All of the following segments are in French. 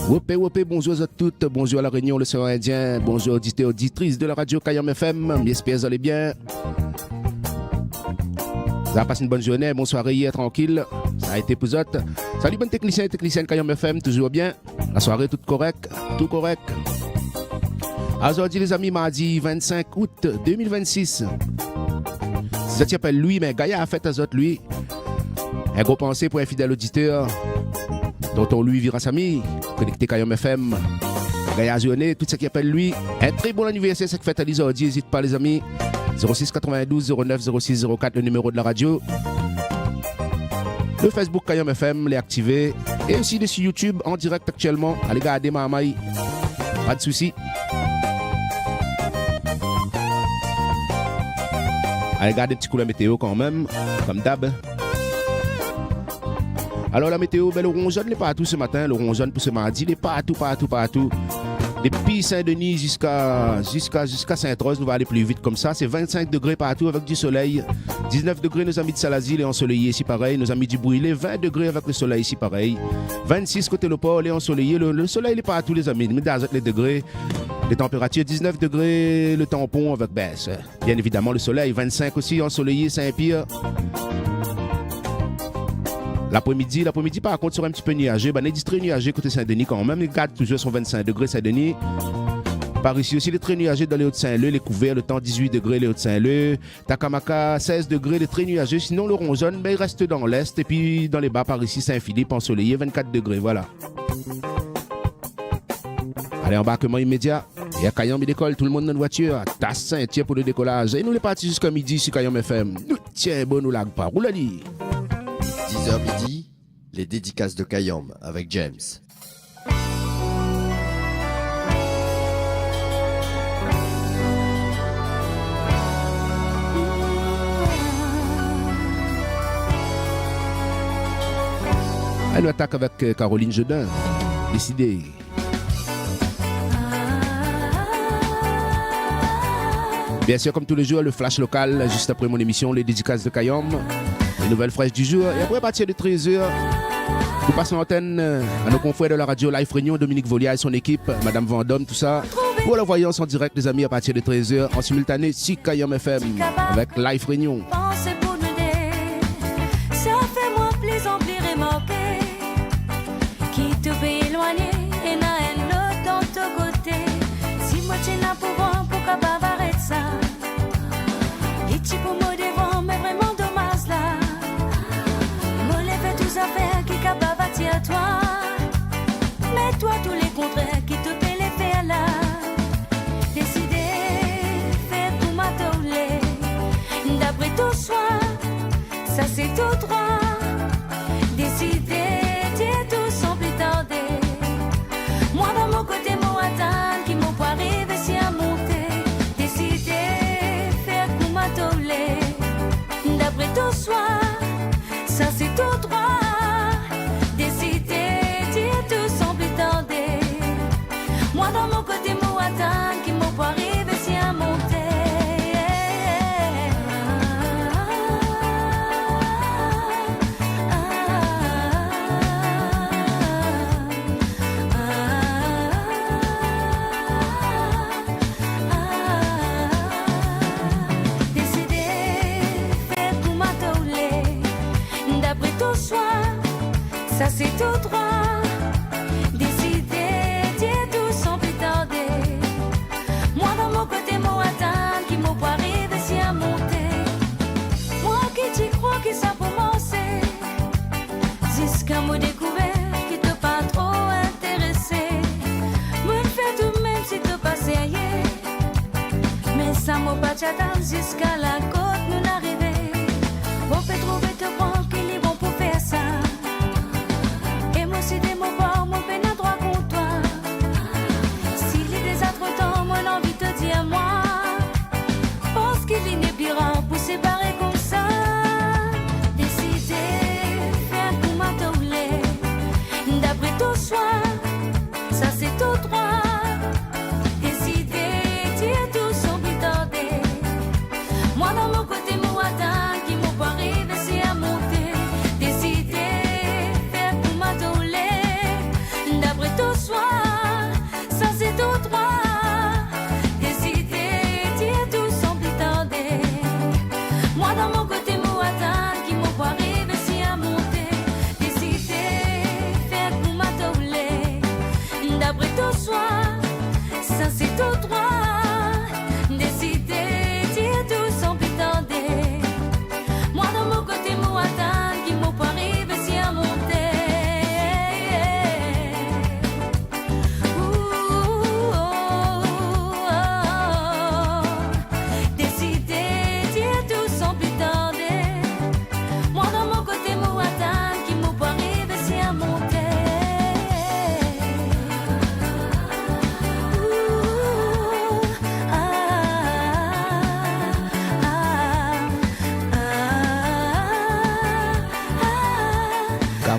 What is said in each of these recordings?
Wopé, bonjour à toutes, bonjour à la Réunion, le Océan Indien, bonjour auditeurs, auditrices de la radio Kayom FM, j'espère que vous allez bien. Vous avez passé une bonne journée, bonne soirée hier, tranquille, ça a été pour vous autres. Salut bon technicien et technicienne Kayom FM, toujours bien, la soirée toute correcte, tout correct. Aujourd'hui les amis, mardi 25 août 2026. Si ça t'appelle Louis, mais Gaïa a fait à autres lui. Un gros pensée pour un fidèle auditeur. Tonton Louis Virasami, connecté Kayom FM. Gaïa journée, tout ce qui appelle lui. Un très bon anniversaire, c'est que fait à l'aujourd'hui. N'hésite pas les amis. 06 92 09 06 04, le numéro de la radio. Le Facebook Kayom FM, l'est activé. Et aussi sur YouTube en direct actuellement. Allez regarder ma maille. Pas de soucis. Allez regarder un petit coup la météo quand même, comme d'hab. Alors la météo, ben, le rongeon n'est pas tout ce matin, le rongeon pour ce mardi, il est partout. Depuis Saint-Denis jusqu'à Sainte-Rose, nous va aller plus vite comme ça. C'est 25 degrés partout avec du soleil. 19 degrés nos amis de Salazil et ensoleillé ici pareil. Nos amis du Brûlé, 20 degrés avec le soleil ici pareil. 26 côté le port et ensoleillé. Le soleil il est partout les amis, mais dans les degrés. Les températures 19 degrés, le tampon avec baisse. Bien évidemment le soleil, 25 aussi ensoleillé Saint-Pierre. L'après-midi par contre sera un petit peu nuageux. Ben, les districts nuageux côté Saint-Denis quand même. Les gardes toujours sont 25 degrés Saint-Denis. Par ici aussi, les très nuageux dans les Hauts-de-Saint-Leu, les couverts, le temps 18 degrés les Hauts-de-Saint-Leu. Takamaka 16 degrés, les très nuageux. Sinon le rongeon, ben, il reste dans l'est. Et puis dans les bas par ici, Saint-Philippe ensoleillé 24 degrés. Voilà. Allez, embarquement immédiat. Il y a Kayom qui décolle, tout le monde dans la voiture. Tasse Saint-Pierre pour le décollage. Et nous les partis jusqu'à midi sur Kayom FM. Nous tiens bon, nous lag pas. Roule à l'île. 10h midi, les dédicaces de Kayom avec James. Elle attaque avec Caroline Jedin. Décidé. Bien sûr, comme tous les jours, le flash local, juste après mon émission, les dédicaces de Kayom. Les nouvelles fraîches du jour. Et après, à partir de 13h, nous passons l'antenne à nos confrères de la radio Live Réunion, Dominique Volia et son équipe, Madame Vendôme, tout ça. Pour la voyance en direct, les amis, à partir de 13h, en simultané, sur Kayom FM, avec Live Réunion. Ça fait moi plaisant, plus remarqué. Qui te peut éloigner et n'a un autre dans ton côté. Si moi tu n'as pas pouvoir pour capable arrêter ça. Et tu peux me devant, mais vraiment dommage là. Affaires qui capable à toi, mais toi tous les contraires qui te paient les faire là. Décidé, faire pour m'attoler. D'après ton choix, ça c'est tout droit. Décidé, dire tout sans plus tarder. Moi dans mon côté, mon attendre qui m'ont pas réussi à monter. Décidé, faire pour m'attoler. D'après ton choix, ça c'est tout droit. Moi dans mon côté, mon attendre qui m'ont pas réussi à monter. Décidé, faire pour m'attoler. D'après ton choix, ça c'est tout droit. Qui ça pour commencer jusqu'à me découvert qui te pas trop intéressé. Me fait tout même si te passe ailleurs. Mais ça m'a pas t'attendre jusqu'à la côte nous n'arriver. On peut trouver te prendre qu'il est bon pour faire ça. Et moi si des mots bords mon peine à droit contre toi. S'il est des autres temps moi l'envie te dire moi. Pense qu'il est pire pour séparer comme ça. Ça c'est tout droit. Décidé, dire tout sans plus tarder. Moi dans mon côté, mon attendre qui m'ont pas réussi à monter.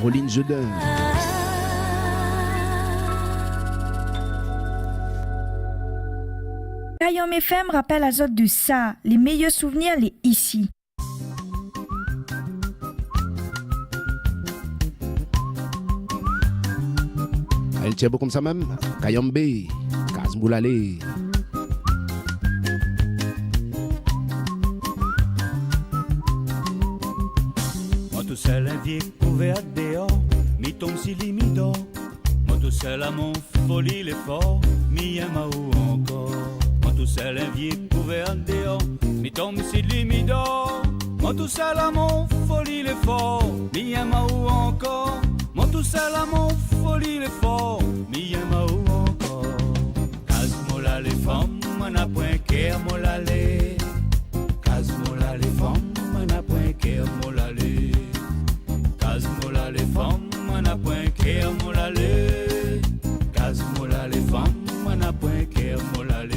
Caroline Jedin. Kayom FM rappelle à Zot de ça. Les meilleurs souvenirs, les ici. Elle tient beau comme ça même. Kayombe, Kazmoulale. Moi tout seul un vieux couvert dehors, mi tombe si limidor. Moi tout seul à mon folie l'effort, mi aime ou encore. Moi tout seul un vieux couvert dehors, mi tombe si limidor. Moi tout seul à mon folie l'effort, mi aime ou encore. Moi tout seul à mon folie l'effort, mi aime ou encore. Casmola les femmes, m'en a point qu'à molale. Casmola les femmes, m'en a point qu'à molale. Casmola les femmes, m'en a point qu'à molale. Casmola les femmes, m'en a point qu'à molale.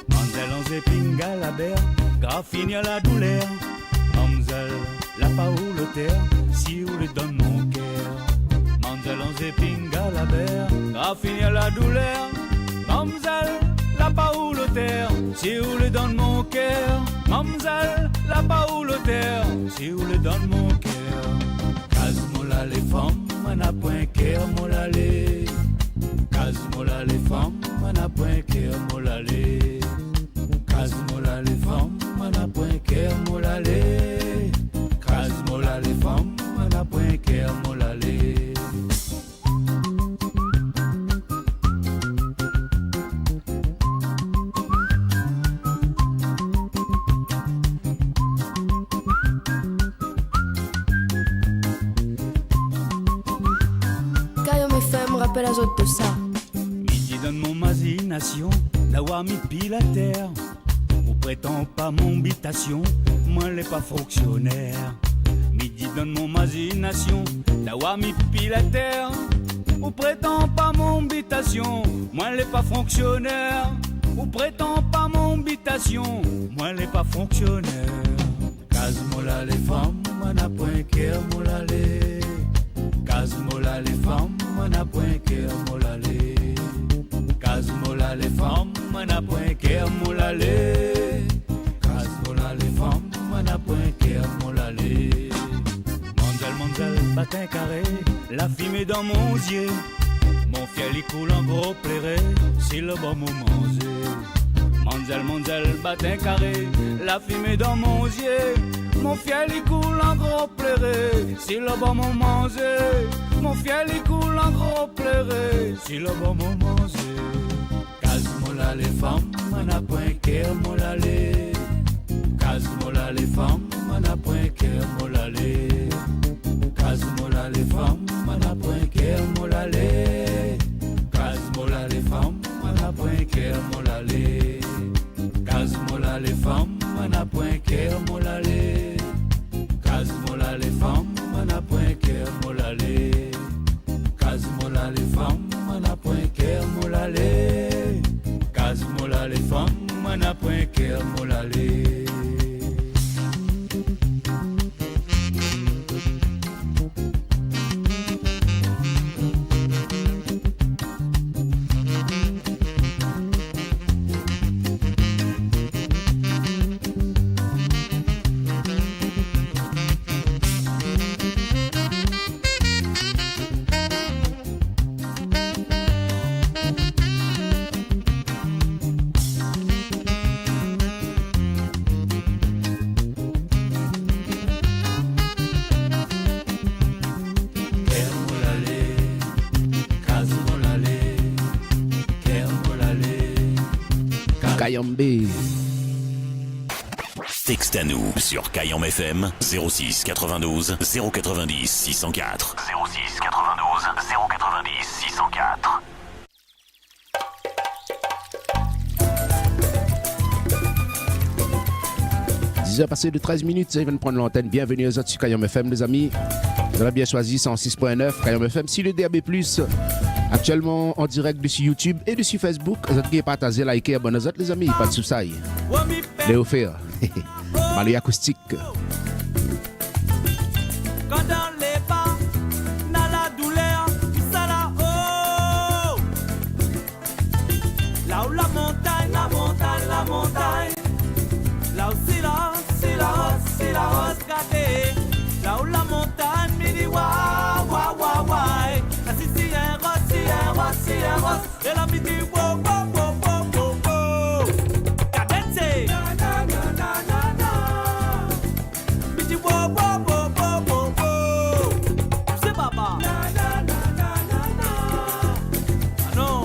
Manzel on se pinga la berre, graffine la douleur. Manzel la paoule terre, si vous le donne mon cœur. Manzel on se pinga la berre, graffine la douleur. Manzel la paoule terre, si vous le donne mon cœur. Manzel la paoule terre, si vous le donne mon cœur. Casmola les femmes, m'en a point cœur molale. Casmola les femmes, m'en a point cœur molale. Casmola les femmes, m'en a point cœur molale. Casmola les femmes, m'en a point cœur molale. Kayom FM rappelle à Zot de ça. Midi donne mon imagination, d'avoir mis pile à terre. Ou prétend pas mon habitation, moi l'ai pas fonctionnaire. Midi donne mon imagination, d'avoir mis pile à terre. Ou prétend pas mon habitation, moi l'ai pas fonctionnaire. Ou prétend pas mon habitation, moi l'ai pas fonctionnaire. Casmola les femmes, m'en a point cœur molale. Casmola les femmes, m'en a point cœur molale. Casmola les femmes, m'en a point cœur molale. Casmola les femmes, m'en a point cœur molale. Monzel, batin carré, la fumée dans mon yeux. Mon fiel il coule en gros plairé, c'est le bon moment. Monzel, batin carré, la fumée dans mon yeux. Mon fiel il coule en gros plairé, c'est le bon moment. Mon fiel il coule en gros plairé, c'est le bon moment. Casmola les femmes, m'en a point cœur molale. Casmola les femmes, m'en a point cœur molale. Casmola les femmes, m'en a point cœur molale. Casmola les femmes, m'en a point cœur molale. Casmola les femmes, m'en a point cœur molale. Casmola les femmes, m'en a point cœur molale. Casmola les femmes, m'en a point cœur molale. Casmola les femmes, m'en a point cœur molale. Kayombe. Texte à nous sur Kayom FM 06 92 090 604. 06 92 090 604. Passé de 13 minutes, ils viennent prendre l'antenne. Bienvenue aux autres sur Kayom FM, les amis. Vous avez bien choisi 106.9 Kayom FM. Si le DAB+, actuellement en direct dessus YouTube et dessus Facebook, vous avez partagé, liké, abonnez aux autres, les amis. Pas de soucis. Léo Fer, Malé acoustique. Quand dans les pas Là où la montagne, la montagne, la montagne. Là où c'est la rose gâtée. Là où la montagne me dit wa wa wa wa. Là si un rose, et la me dit wo wo wo wo wo wo. Cadence, na na na na na na. Me dit wo wo wo wo wo wo. C'est papa. Na na na na na na. Ah non.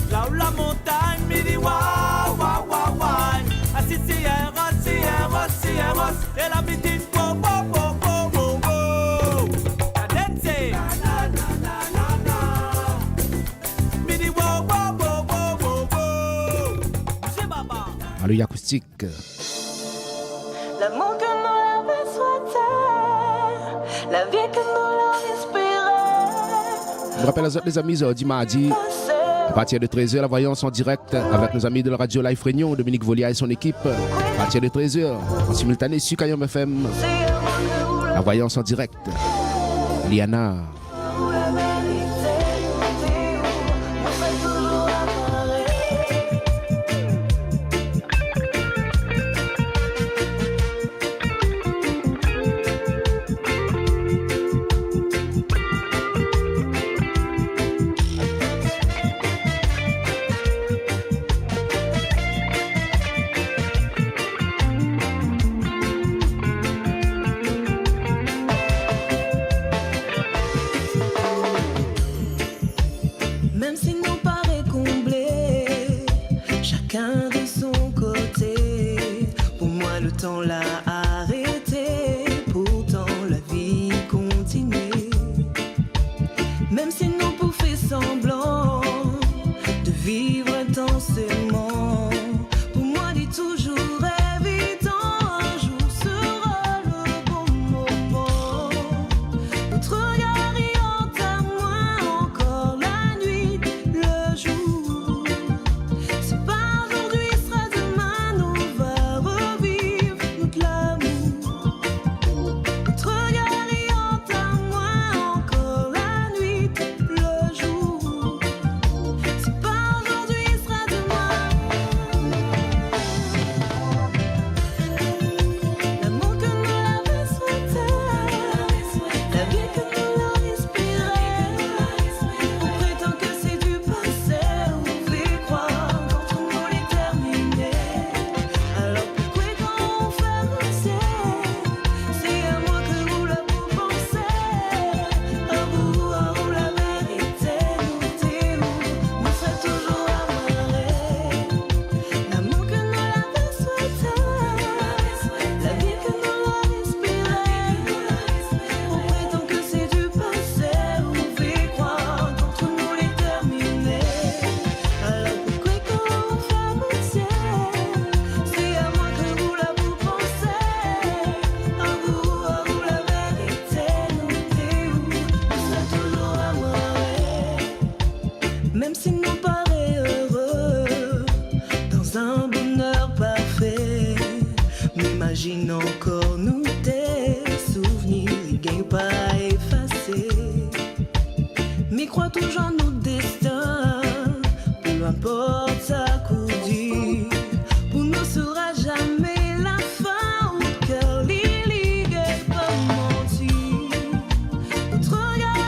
Là où la montagne me dit wa wa wa wa. Ah si un rose, et la me dit wo wo wo wo wo wo. Cadence, na na na na na. Me dit wo wo wo wo wo wo. C'est baba. Allô, acoustique. L'amour que nous l'avons souhaité, la vie que nous l'avons espérée. Je rappelle à les amis, du mardi, à partir de 13h, la voyance en direct avec nos amis de la radio Live Réunion, Dominique Volia et son équipe. À partir de 13h, en simultané sur Kayom FM, la voyance en direct. Liana. Imagine encore nous des souvenirs, ils gagnent pas à effacer. Mais crois toujours nos destins, peu importe sa coup dur, pour nous sera jamais la fin. Au cœur, l'illigue est comme menti. Notre regard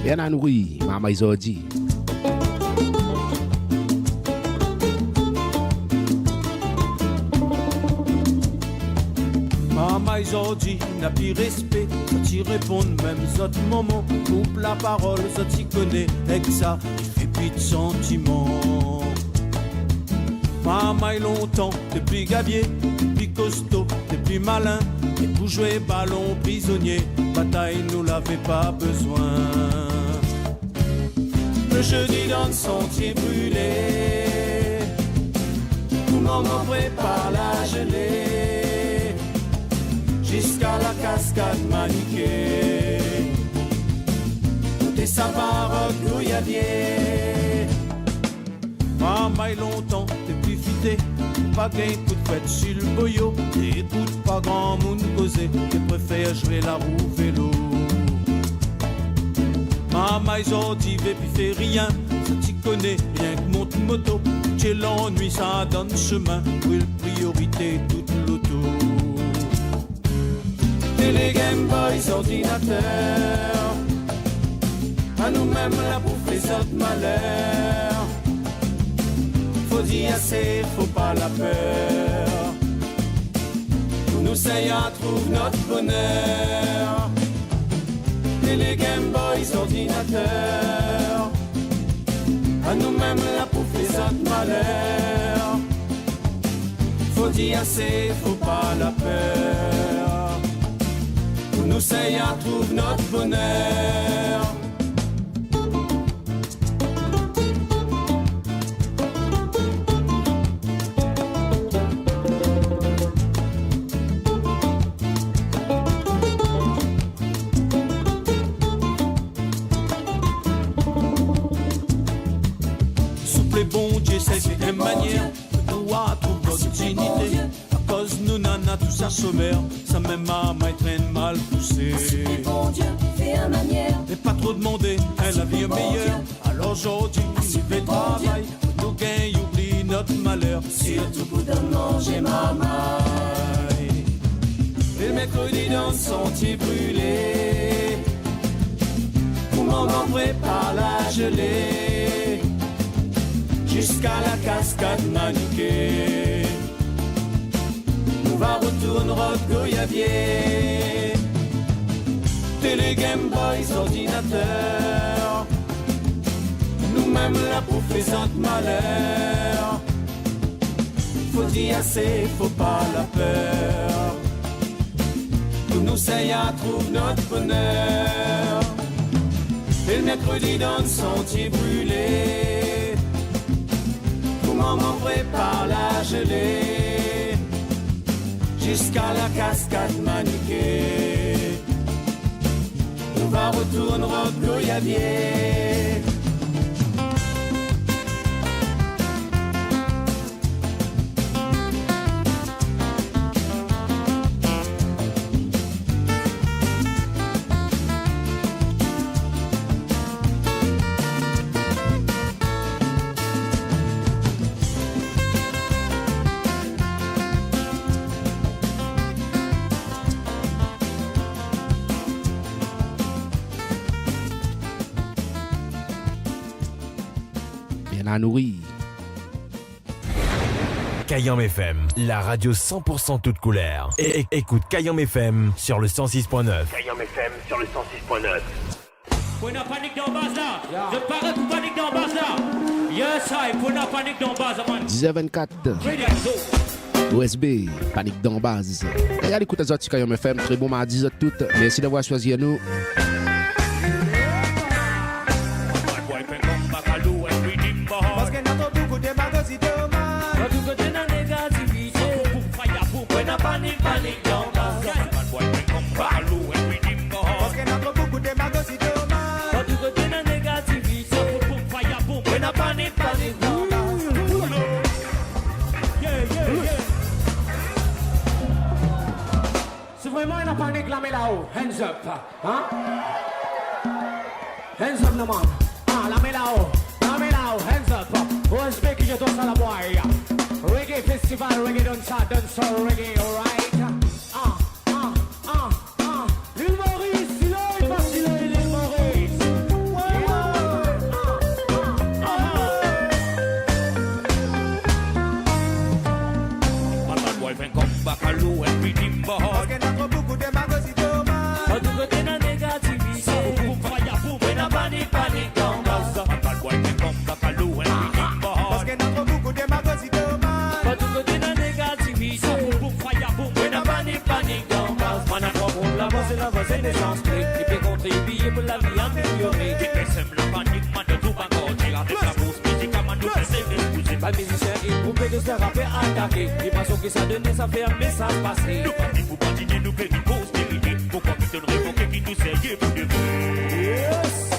Bien à nourrir, Mama Izodi. Maman aujourd'hui n'a plus respect, quand il répond même autres moments, coupe la parole, ça t'y connaît, avec ça, il fait plus de sentiments. Maman longtemps, t'es plus gabier, plus costaud, t'es plus malin, et pour jouer ballon prisonnier, bataille nous l'avait pas besoin. Le jeudi dans le sentier brûlé, tout maman prépare la gelée, jusqu'à la cascade maniquée. Tout est savard, gouillavier. Maman longtemps, t'es plus fité, pas gain coup de fête sur le boyau, t'écoutes pas grand monde causer, tu préfères jouer la roue vélo. Maman aujourd'hui veut plus faire rien, ça t'y connaît, rien que monte moto, j'ai l'ennui, ça donne chemin, brûle priorité toute l'auto. Télé, Game Boys, ordinateur, à nous-mêmes la bouffe, les autres malheurs. Faut dire assez, faut pas la peur. Pour nous ça y a, trouve notre bonheur. Télé, Game Boys, ordinateur, à nous-mêmes la bouffe, les autres malheurs. Faut dire assez, faut pas la peur. Pour nous ça y a, trouve notre bonheur. C'est une manière de nous trouver notre dignité. À cause nous nana tout ça sommaire, ça même maman traîne mal poussé. Bon Dieu, fais un manière. Et pas trop demander, elle a vie meilleure. Alors aujourd'hui, il fait travail, nous gagne, oublie notre malheur. Surtout pour de manger maman. Et le mercredi dans le sentier brûlé, où maman prépare la gelée, jusqu'à la cascade maniquée. Nous va retourner au goyavier. Télé, Game Boys, ordinateur, nous-mêmes la bouffe, les autres malheurs. Faut dire assez, faut pas la peur. Pour nous ça y a, trouve notre bonheur. Et le mercredi dans le sentier brûlé, maman prépare la gelée, jusqu'à la cascade maniquée. Nous va retourner au goyavier. À nourrir. Kayam FM, la radio 100% toute couleur. Et écoute Kayam FM sur le 106.9. Kayam FM sur le 106.9. Pour la panique dans base là, je parais pour panique dans base là. Yes, I, pour la panique dans base, man. 10h24. OSB, panique dans base. Et à l'écoute à Kayam FM, très bon mardi à toutes. Merci d'avoir choisi nous. Si vraiment il y a panique là, mais là-haut, hands up, hein? Hands up, no man. Ah, là, mais là-haut, hands up. OSB qui je danse à la boîte. Reggae festival, reggae danse reggae, alright? L'île Maurice, l'île Maurice. ignorer. Sème la panique, man, de tout encore. Tire avec la bourse, musique, man, nous faisons exposer. Pas musicien et coupé de se rapper attaqué. Les façons qui ça donne, ça fait un message passé. Nous partis pour patiner, nous pays postérité. Pourquoi nous donne révoquer qui nous sait pour de vrai? Yes!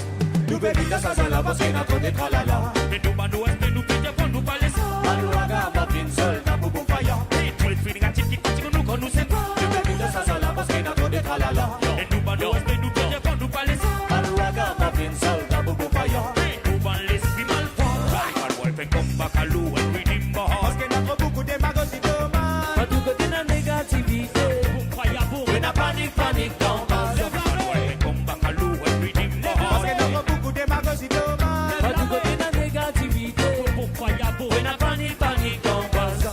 Nous bébés de ça, la parce qu'il a trop de tralala. Mais nous, man, nous espérons, nous payons pour nous parler ça. Malouaga, ma pine seule, ta boubou faya. Et tout le feeling à tiki, qui nous qu'on nous sait pas. Nous bébés de ça, la parce qu'il a trop de tralala. Et nous, man, nous espérons, nous payons pour nous parler ça. Malouaga, ma pine seule, ta boubou faya. Et nous, man, l'esprit mal fort. Bad boy, fait comme Bacalou, and redeem my heart. Parce qu'il y a beaucoup de magazines de mal. Pas tout côté de négativité. Boum, fire, boum. On a panique, panique dans base. Bad boy, fait comme Bacalou, and redeem my heart. Parce qu'il y a beaucoup de magazines de mal. Pas tout côté de négativité. Boum, fire, boum. On a panique, panique dans base.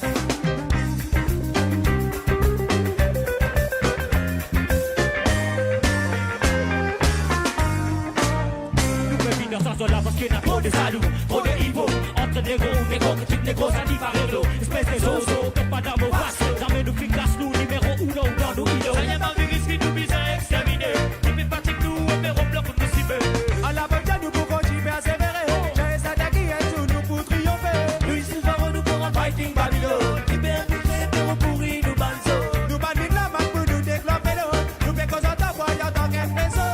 Nous pouvons finir sans cela parce qu'il y a trop de salauds, trop de hibos. Entre négros, critiques négros, ça dit par réseau. Espèce de zozo, faites pas d'amour face. Jamais nous fit classe, nous, numéro 1 dans nos îlots. Ça y est, ma vie risque nous mise à exterminer. Nous fait partie de nous, opérons bloc pour nous ciber. À la bataille, nous pouvons continuer à sévérer. J'ai ça qui est tout, nous pour triompher. Nous, ici, nous pourrons fighting Babylone. Libère, nous créons pourri, nous banzo. Nous bannons la main pour nous déclamer l'eau. Nous fait cause à ta voyage dans quel maison.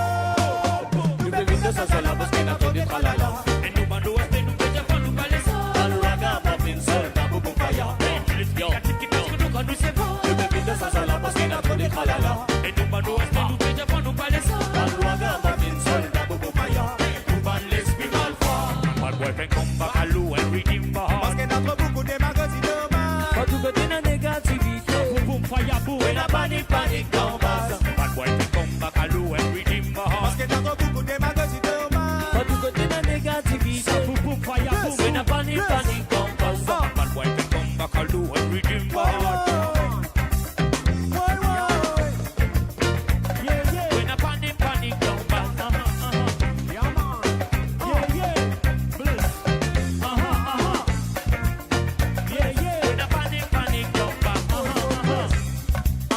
Nous bébés de ça, la parce qu'il a trop de tralala. Et nous, man, nous espérons, nous payons pour nous parler ça. Malouaga, ma pine seule, ta boubou faya. Nous sait pas. Nous bébés de ça, la parce qu'il a trop de tralala. Et nous, man, nous espérons, nous payons pour nous parler ça. Malouaga, ma pine seule, ta boubou faya. Nous, man, l'esprit mal fort. Bad boy, fait comme Bacalou, and redeem my heart. Parce qu'il y a trop beaucoup de magazines de mal. Pas tout côté de négativité. Boum, fire, boum. On a panique, panique dans base. Bad boy, fait comme Bacalou, and redeem my heart. Parce qu'il y a trop beaucoup de magazines de mal. Pas tout côté de négativité. Boum, fire, boum. On a panique, panique dans base. Bad boy, fait comme Bacalou, and redeem my heart. When I panic, panic, don't bad. Yeah, man. Yeah, yeah. Bliss. Yeah, yeah. When I panic, panic, don't bad. You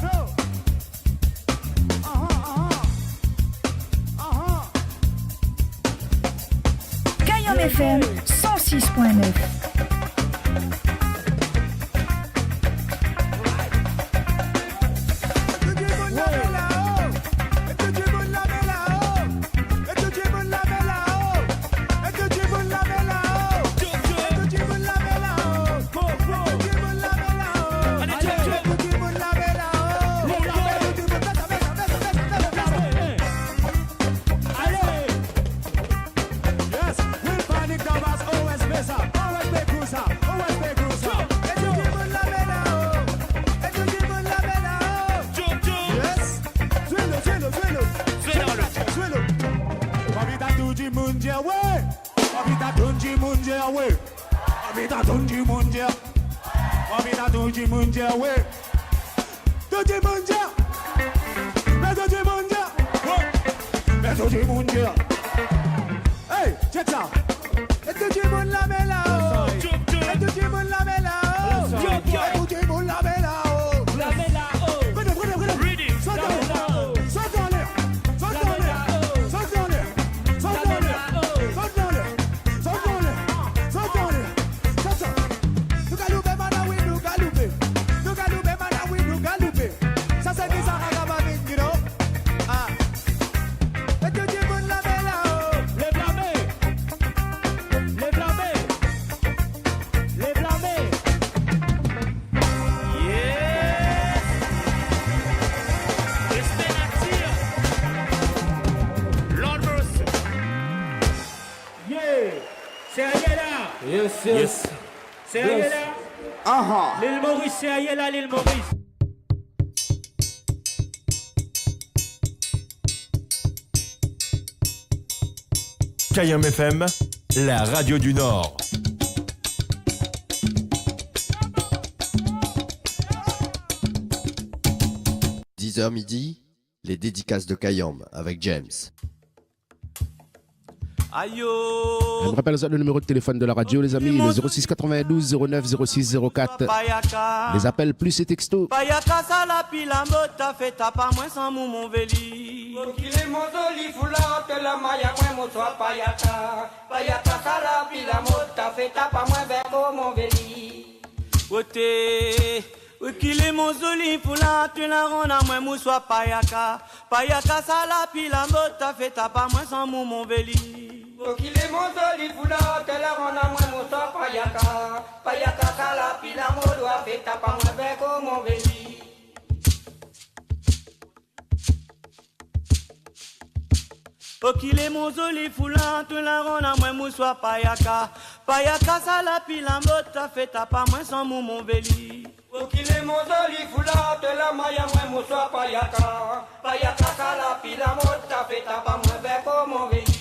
know. Cayenne FM 106.9. Yes, we'll panic down as always better. Always be cruiser, always be cruiser. Yes, suelo. Papita tunji munje away. Papita tunji munje away. Papita tunji munje. Papita tunji munje away. Tunji munje. Tunji munje. Tunji munje. Hey, check it out. Tunji mun la mela. Tunji mun la mela. Tunji mun la mela. La mela, oh. Ready. Les blâmés. C'est Ayala. Yes. C'est Ayala. L'île Maurice, c'est Ayala, l'île Maurice. Cayenne FM, la radio du Nord. – 10h midi, les dédicaces de Kayam avec James. Je me rappelle le numéro de téléphone de la radio, les amis, le 06 92 09 06 04. Les appels plus et textos. Payaka salapi la mota feta pas moins sans mon veli. Okile mozoli foulante la maya moins mo soit payaka. Payaka salapi la mota feta pas moins vergo mon veli. Ote okile mozoli foulante la rona moins mo soit payaka. Payaka salapi la mota feta pas moins sans mon veli. Okile mozoli foulante la rona moins mo soit payaka. Payaka salapi la modo feta pas moins vergo mon veli. Okile mozoli foulante la rona moins mo soit payaka. Payaka salapi la mota feta pas moins sans mon veli. Okile mozoli foulante la maya moins mo soit payaka. Payaka salapi la mota feta pas moins vergo mon veli.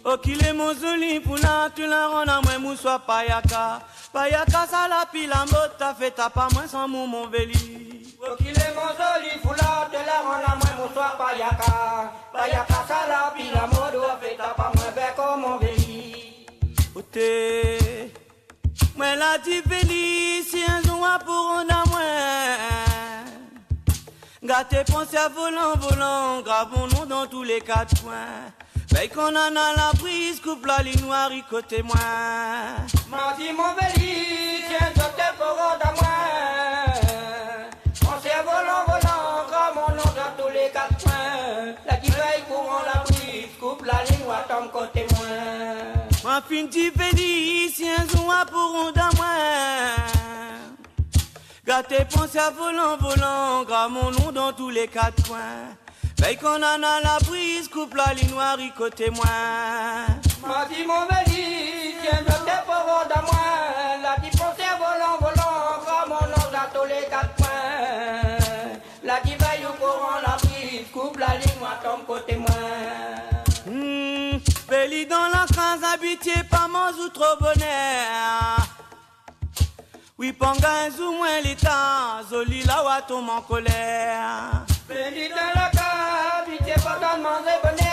Okile mozoli foulante la rona moins mo soit payaka. Payaka salapi la mota feta pas moins sans mon veli. Okile mozoli foulante la rona moins mo soit payaka. Payaka salapi la modo feta pas moins vergo mon veli. Ote moi la di veli si un jour pour on a moins. Gâté pensez à volant, gravons nous dans tous les quatre coins. Veille qu'on en a la brise, coupe la ligne noire, côté-moi. M'a dit mon veli, tiens, docteur pour on a moins. Pensez à volant, gravons nous dans tous les quatre coins. La qui veille pour on la brise, coupe la ligne noire, tombe côté-moi. Ma fin di veli, si un jour pour on a moins. Gâté pensez à volant, gravons nous dans tous les quatre coins. Veille qu'on en a la brise, coupe la ligne noire, côté-moi. M'a dit mon veli, tiens, je t'ai pour de moi. La qui pensait volant, grand mon nom dans tous les quatre coins. La qui veille au courant la brise, coupe la ligne noire, tombe côté-moi. Veli dans la case, habitué pas mange ou trop bonheur. Oui, panga un zou moins l'état, zoli la wa tombe en colère. Veli dans la case, habitué pas dans manger bonheur.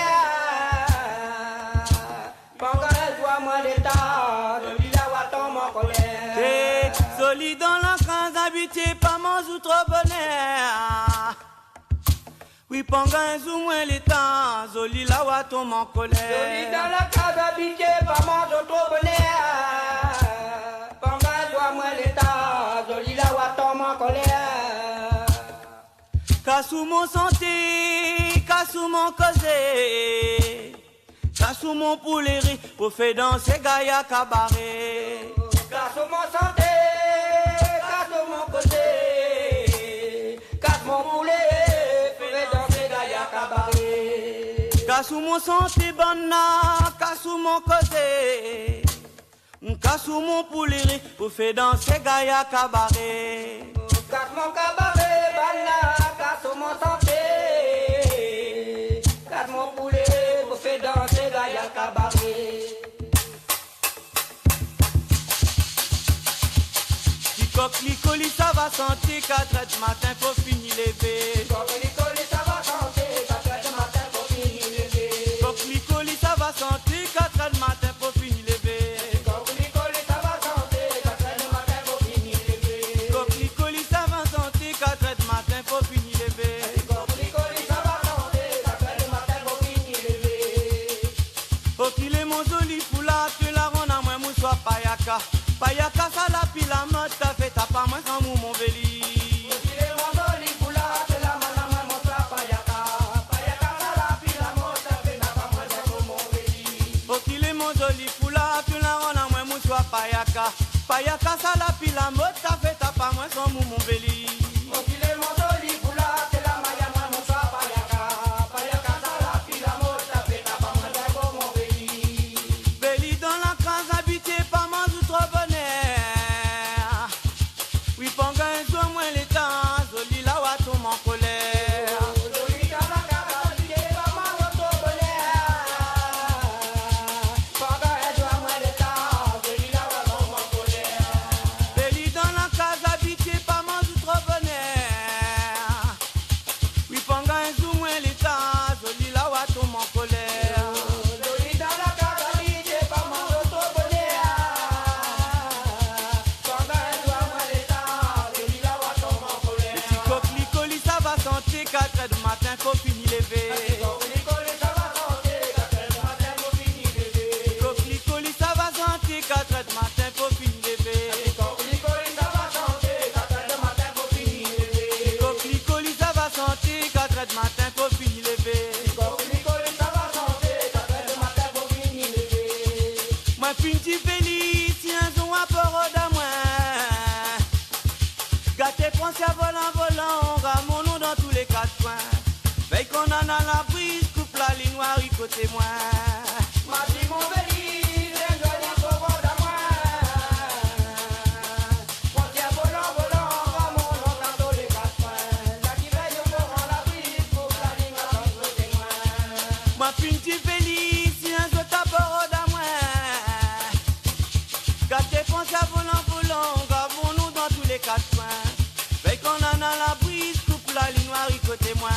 Panga un zou moins l'état, zoli la wa tombe en colère. Zoli dans la case, habitué pas mange ou trop bonheur. Oui, panga un zou moins l'état, zoli la wa tombe en colère. Zoli dans la case, habitué pas mange ou trop bonheur. Moi l'état, joli la wa tombe en colère. Kassou mon santé, kassou mon causé. Kassou mon pouleri, pour faire danser Gaïa cabaret. Kassou mon santé, kassou mon causé. Kassou mon pouleri, pour faire danser Gaïa cabaret. Kassou mon santé, banna, kassou mon causé. Kassou mon pouleri, pour faire danser Gaïa cabaret. Kassou mon cabaret, banna, kassou mon santé. Kassou mon pouleri, pour faire danser Gaïa cabaret. Coquelicoli, ça va santé, 4 heures du matin, faut finir lever. Coquelicoli, ça va santé, 4 heures du matin, faut finir lever. Coquelicoli, ça va santé, 4 heures du matin, faut finir lever. Payaka, payaka salapi la mota fait à pas moins sans mon veli. Okile mozoli pula tu la rona moins moussoi payaka, payaka salapi la mota fait à pas moins sans mon veli. Okile mozoli pula tu la maya moins moussoi payaka, payaka salapi la mota fait à pas moins sans mon veli. Veli dans la case habité pas mal ou trop bonheur. Oui panga un jour moins l'état, joli la wa tombe en colère. Joli dans la case habité pas mal ou trop bonheur. Panga un jour moins l'état, joli la wa tombe en colère. Veli dans la case habité pas mal ou trop feliz, si un son à port d'amour. Gâté, pensez à volant, ramons-nous dans tous les quatre coins. Veille qu'on en a la brise, coupe la ligne noire, côté moi. Ma vie, mon feliz, un son à port d'amour. Pensez à volant, ramons-nous dans tous les quatre coins. Gâté, veille qu'on en a la brise, coupe la ligne noire, côté moi. Ma pinti feliz, si un son à port d'amour. Gâté, pensez à volant, ramons-nous dans tous les quatre coins. Veille qu'on en a la brise, coupe la ligne noire, côté moi.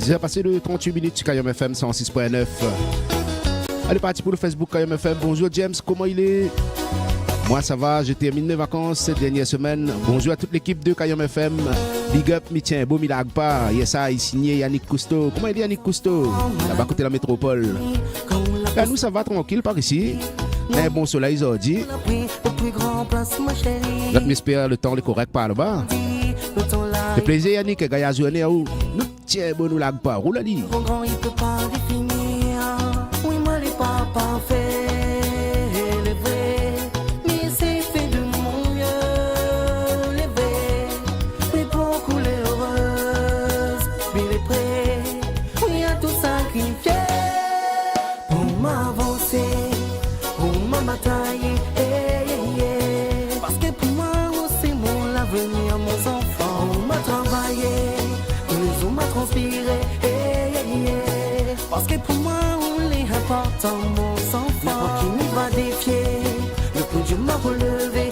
J'ai passé le 38 minutes sur Kayom FM 106.9. Allez, parti pour le Facebook Kayom FM. Bonjour James, comment il est? Moi ça va, j'ai terminé mes vacances cette dernière semaine. Bonjour à toute l'équipe de Kayom FM. Big up, Mitien, beau milag pas. Yes, il signé Yannick Cousteau. Comment il est Yannick Cousteau? Là-bas côté la métropole. Là, nous ça va tranquille par ici. Un bon soleil aujourd'hui. Notre m'espère le temps est correct par là-bas. C'est plaisir Yannick, gars à journée où nous tiens bon nous lag pas. Roule ali. Mon grand il peut pas définir. Oui moi les pas parfait. Les vrais, mais c'est fait de mon mieux. Les vrais, mais beaucoup les heureuses. Mais les prêts, oui à tout sacrifier. Pour m'avancer, pour ma bataille. Parce que pour moi c'est mon l'avenir, mon enfant. On m'a travaillé. Nous m'a transpiré, parce que pour moi on est important, mon enfant. N'importe qui nous va défier, le coup Dieu m'a relevé,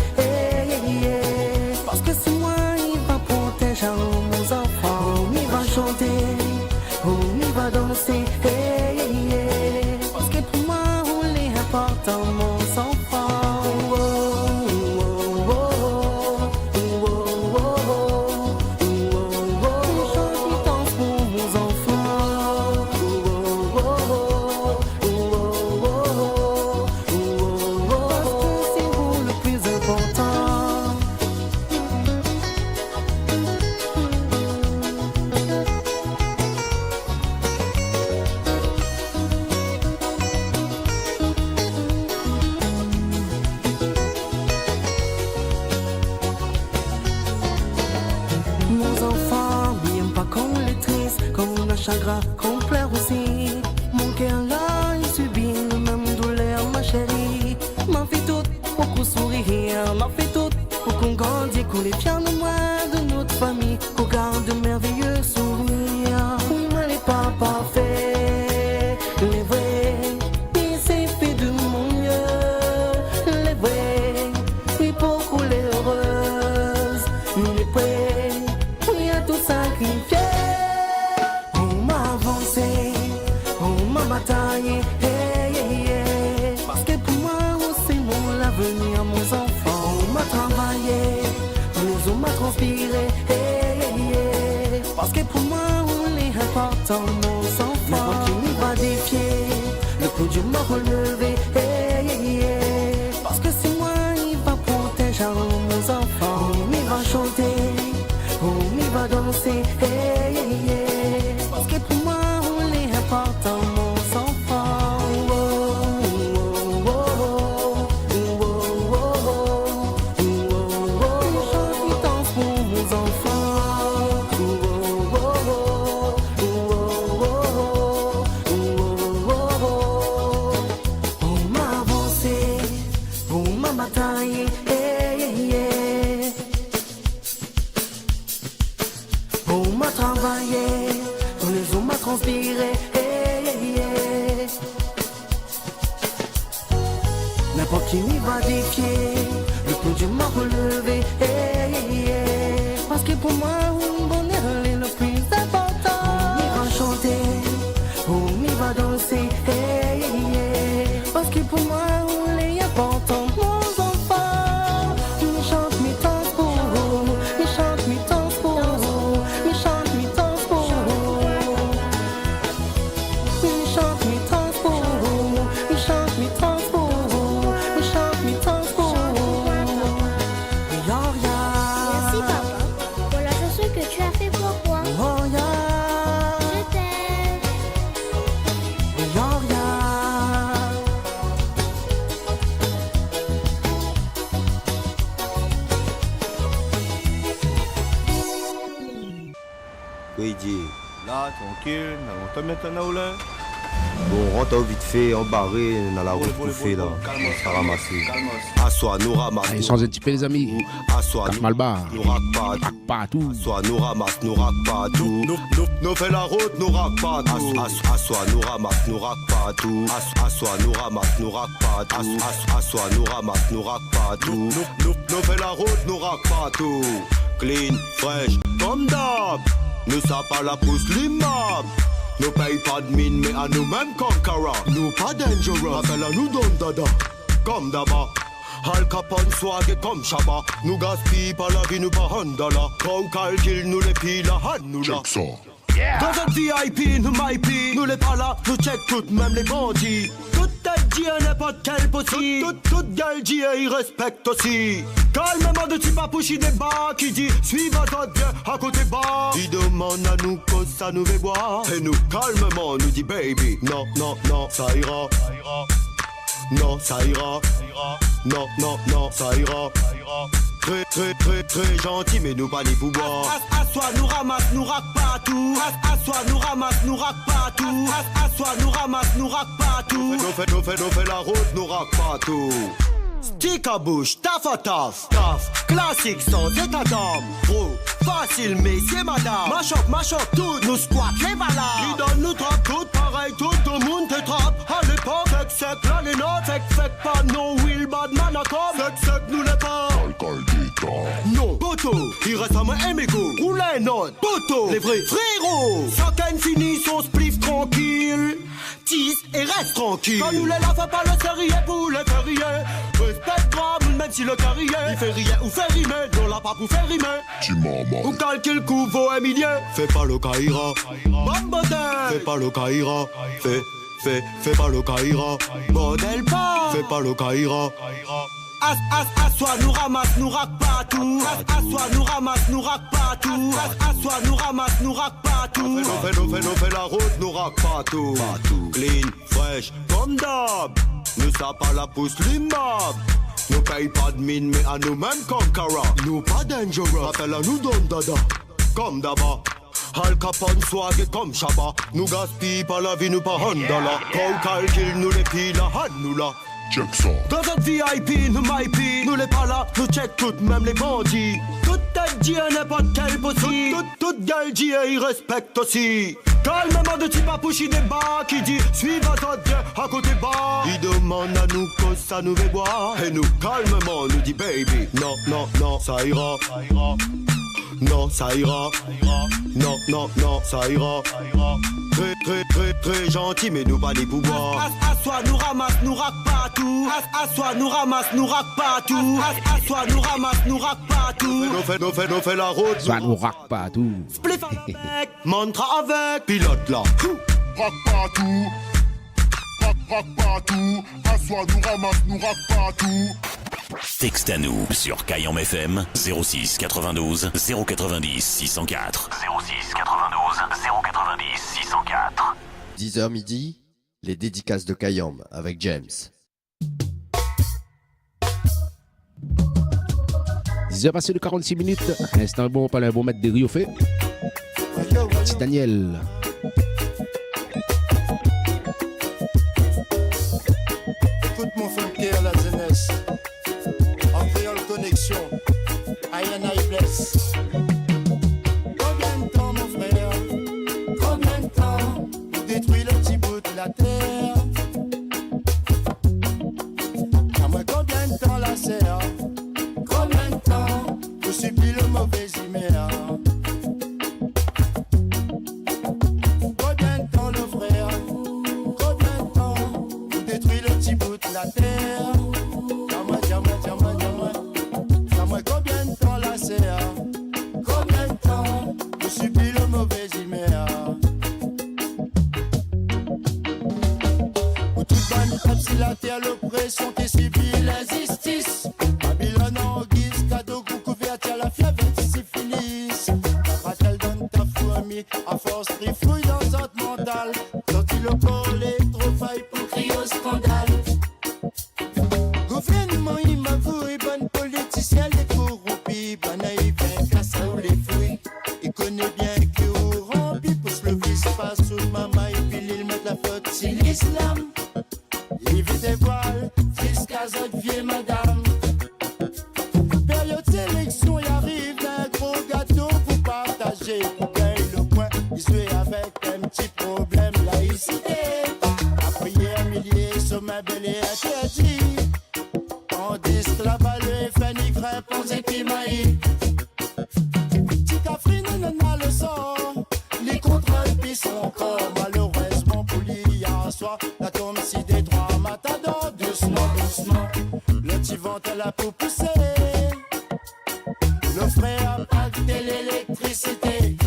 parce que c'est moi il va protéger mon enfant. On y va chanter, on y va danser, parce que pour moi on est important, mon enfant. Chagrin qu'on pleure aussi. Mon cœur là, il subit le même douleur, ma chérie. M'a fait tout pour qu'on sourire, m'a fait tout pour qu'on grandisse, qu'on est fiers de moi, de notre famille, qu'on garde de merveilleux souvenirs. Oui, moi les pas parfaits, les vrais, mais c'est fait de mon mieux. Les vrais, oui, beaucoup les heureuses, mais les prêts, oui, à tout sacrifier. Bataille, parce que pour moi c'est mon l'avenir, mon enfant. On m'a travaillé, on m'a transpiré, parce que pour moi on est important, mon enfant. N'importe qui nous va défier, le coup Dieu m'a relevé, parce que c'est moi il va protéger mon enfant. va danser, hey, hey, hey. Parce que pour moi, on est important, mon enfant. Oh, oh, oh, oh, oh, oh, oh, oh. Chante, il danse pour mon enfant. Oh, oh, oh, oh, oh, oh, oh. On m'a avancé, on m'a bataillé, hey, hey, hey. On m'a travaillé, tous les jours m'a transpiré, hey, hey, hey. N'importe qui m'y va défier, le coup Dieu m'a relevé, hey, hey, hey. Parce que pour moi, le bonheur est le plus important. On m'y va chanter, on m'y va danser, hey, hey, hey. Parce que pour moi, on est important, mon enfant. Me chante, me danse pour vous, me chante, me danse pour vous, me chante, me danse pour vous, me chante, me danse pour vous, me chante, me danse pour vous, me chante, me danse pour vous. Merci papa pour la chanson que tu as fait pour moi. Je t'aime. Oui, dis. Là, tranquille, on t'a maintenant là. Bon, rentre vite fait, embarré, dans la route bouffée là. On s'est ramassé. Assois, nous ramasse. Allez, sans un petit peu, les amis. Assois, Malbar. nous rappe pas tout. Assois, nous ramasse, nous rappe pas tout. Nous fait la route, nous rappe pas tout. Assois, nous ramasse, nous rappe pas tout. Assois, nous ramasse, nous rappe pas tout. Assois, nous ramasse, nous rappe pas tout. Nous fait la route, nous rappe pas tout. Clean, fresh, comme d'hab. Nous ça pas la pousse l'immeuble. Nous paye pas de mine, mais à nous-mêmes conqueror. Nous pas dangerous, rappelle à nous donne dada. Comme d'abord, Al Capone swag comme Shabba. Nous gaspille pas la vie, nous pas $100. Quand calcul, nous les pile à nous là. Dans un VIP, nous m'IP, nous les pas là, nous check tout, même les bandits. Toute tête dit à n'importe quel possible. Toute gueule dit et il respecte aussi. Calmement de type à pushy des bas qui dit suivez votre bien à côté bas. Il demande à nous que ça nous veut boire. Et nous calmement nous dit baby non, non, non, ça ira. Non, ça ira. Non, non, non, ça ira. Très, très, très, très gentil, mais nous pas les pouvoirs. Assois, nous ramasse, nous rappe pas tout. Assois, nous ramasse, nous rappe pas tout. Assois, nous ramasse, nous rappe pas tout. Nous fait la route, nous rappe pas tout. Stick à bouche, taf à taf, taf, classique sans état d'âme. Gros, facile, messieurs, madame. Mash up, tout, nous squat les valables. Ils donnent nous trappe, tout pareil, tout le monde te trappe. À l'époque, sec, là les notes, fake, pas, non, Will, Badman, à comme. Sec, nous les pas. Non, poteau, il reste à moi et mes go. Roule les notes, poteau, les vrais frérots. Chacun finit son spliff tranquille. Tisse et reste tranquille. Quand nous les la fait pas le sérieux pour les faire rien. Respecte grave, même si le carrière il fait rien ou fait rimer, non l'a pas pour faire rimer. Ou calcule coup vaut un millier. Fais pas le caïra. Fais pas le caïra. Fais pas le caïra. Modèle pas. Fais pas le caïra. Assois, nous ramasse, nous rappe pas tout. Assois, nous ramasse, nous rappe pas tout. Assois, nous ramasse, nous rappe pas tout. Nous fait la route, nous rappe pas tout. Clean, fresh, comme d'hab. Nous ça pas la pousse l'immeuble. Nous paye pas de mine, mais à nous-mêmes conqueror. Nous pas dangerous, rappelle à nous donne dada. Comme d'abord. Al Capone swag comme Shabba. Nous gaspille pas la vie, nous pas $100. Quand calcul, nous les pile à nous là. Check ça. Dans notre VIP, nous m'IP, nous les pas là, nous check tout, même les bandits. Toute tête dit à n'importe quel possible. Toute gueule dit et il respecte aussi. Calmement de type à pushy des bas qui dit suivez votre bien à côté bas. Il demande à nous que ça nous veut boire. Et nous calmement nous dit baby non, non, non, ça ira. Non, ça ira. Non, non, non, ça ira. Très, très, très, très gentil, mais nous pas les pouvoirs. Assois, nous ramasse, nous rappe pas tout. Assois, nous ramasse, nous rappe pas tout. Assois, nous ramasse, nous rappe pas tout. Nous fait la route. Ça nous rappe pas tout. Spliff avec, mantra avec, pilote là. Rappe pas tout. Rappe pas tout. Assois, nous ramasse, nous rappe pas tout. Texte à nous sur Kayam FM 06 92 090 604. 06 92 090 604. 10h midi, les dédicaces de Kayam avec James. 10h passé de 46 minutes. Instant bon, pas un bon maître de riz au fait. Petit Daniel. Écoute mon funky à la jeunesse. En créole connexion. Ayana y blesse. Combien de temps mon frère? Combien de temps? Pour détruire le petit bout de la terre. À moi combien de temps la serre? Combien de temps? Pour subir le mauvais humeur. Combien de temps le frère? Combien de temps? Pour détruire le petit bout de la terre. Dis-moi, dis-moi, dis-moi, dis-moi. Dis-moi combien de temps la serre? Combien de temps? Pour subir le mauvais humeur. Pour toute bonne peuple, si la terre, l'oppression qui subit l'injustice. Babylone en guise, cadeau, couverture, la fièvre, syphilis. Ta fratelle donne ta fourmi, à force trifouille dans notre mental. Sorti le corps, l'électrofaille pour crier au scandale. Gouvernement, il m'avoue, bonne politicien, les corrompus, bon naïf, casse ou les fouilles. Il connaît bien que au rempli, pousse le vice, passe sous maman, et puis il met la faute, c'est l'islam. Il vit des voiles, jusqu'à cette vieille madame. Période sélection, il arrive d'un gros gâteau pour partager. Pour gagner le point, il se fait avec un petit problème, laïcité. La prière, millier, sommet, bel et interdit. Tandis que la balle fait ni réponse et qui maït. Ticafrine, nana le sort. Les contrôles pis sont encore. Malheureusement, pour l'hier soir, la tombe si des trois matadors. Doucement, doucement, le petit vent à la peau poussée. Le frère a pacté l'électricité.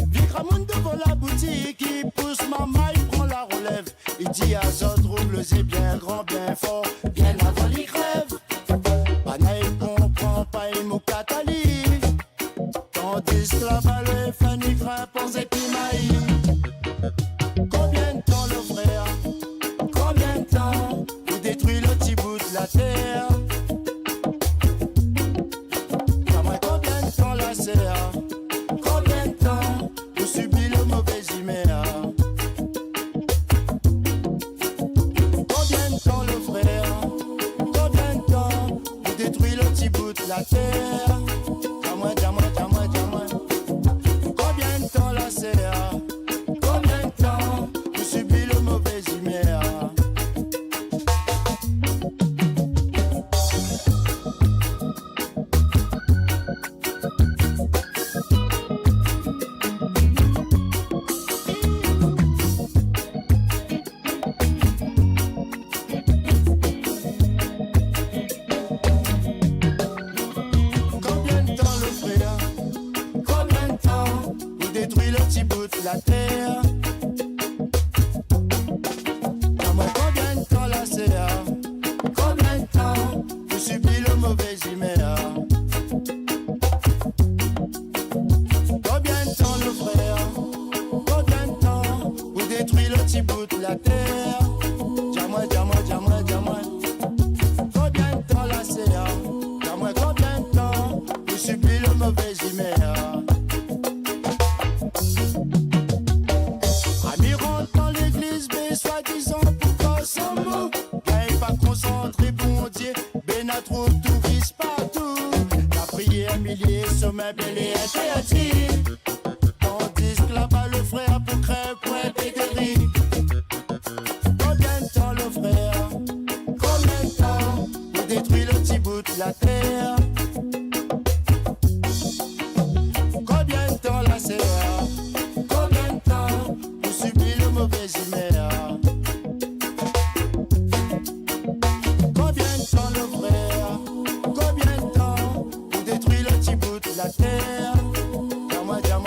Vikramoun devant la boutique, il pousse maman, il prend la relève. Il dit à Zod, roule-y bien grand, bien fort, bien avant les crèves. Bana, il comprend pas, il mou catali. Tandis que la balle fait ni réponse et puis maïs. Combien de temps le frère? Combien de temps? Pour détruire le petit bout de la terre. Combien de temps la serre? Combien de temps pour subir le mauvais humeur? Combien de temps le frère? Combien de temps pour détruire le petit bout de la terre? Dis-moi, dis-moi, dis-moi, dis-moi. Combien de temps la serre? Combien de temps pour subir le mauvais humeur? Combien de temps le frère? Combien de temps pour détruire le petit bout de la terre? Dis-moi combien de temps la serre? Combien de temps pour subir le mauvais humeur? Combien de temps le frère? Combien de temps pour détruire le petit bout de la terre? Dis-moi, dis-moi, dis-moi, dis-moi. Combien de temps la serre? Dis-moi combien de temps pour subir le mauvais humeur? Ami rentre dans l'église, mais soi-disant pour pas son mot. Gagne pas concentré, bon Dieu, ben à trop tout vise partout. La prière, millier, sommet, bel et interdit. Tandis que là-bas le frère pour crève, point pédérie. Combien de temps le frère? Combien de temps pour détruire le petit bout de la terre? Combien de temps la serre? Combien de temps pour subir le mauvais humeur? Combien de temps le frère? Combien de temps pour détruire le petit bout de la terre? Dis-moi, dis-moi.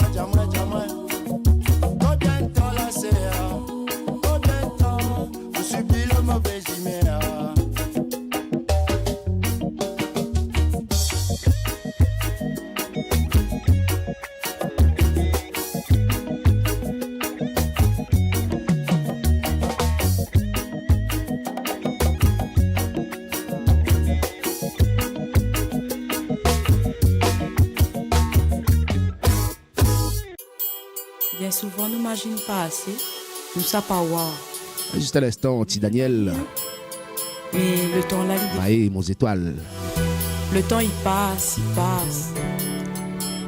Bien souvent, nous imaginons pas assez. Nous ne savons pas voir. Juste à l'instant, petit Daniel. Mais le temps là, il Maë, mon étoile. Le temps, il passe, il passe.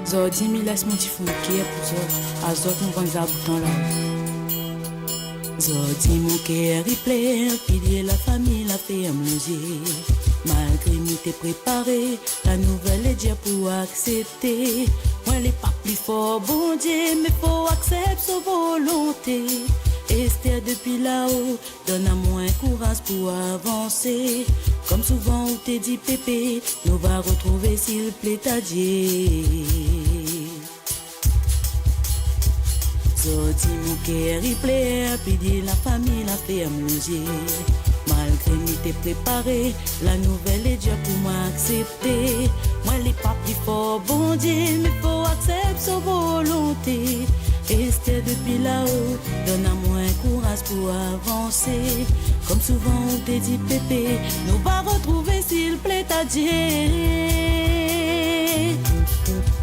Zodi, mi laisse mon petit fond qui est pour Zod. À Zod, nous vendons à bouton là. Zodi, mon cœur, il plaît. Pilier, la famille, la fait un musique. Malgré nous t'es préparé, la nouvelle est déjà pour accepter. Moi, les pas plus fort, bon Dieu, mais faut accepter sa volonté. Esther depuis là-haut, donne à moi un courage pour avancer. Comme souvent on t'est dit pépé, nous va retrouver s'il plaît à Dieu. Zodi mon cœur il plaît, puis dit la famille la fait à musique. Malgré nous t'es préparé, la nouvelle est déjà pour m'accepter. Moi les pas plus fort, bon Dieu, mais faut accepter sa volonté. Esther depuis là-haut, donne à moi un courage pour avancer. Comme souvent on t'est dit pépé, nous va retrouver s'il plaît à Dieu.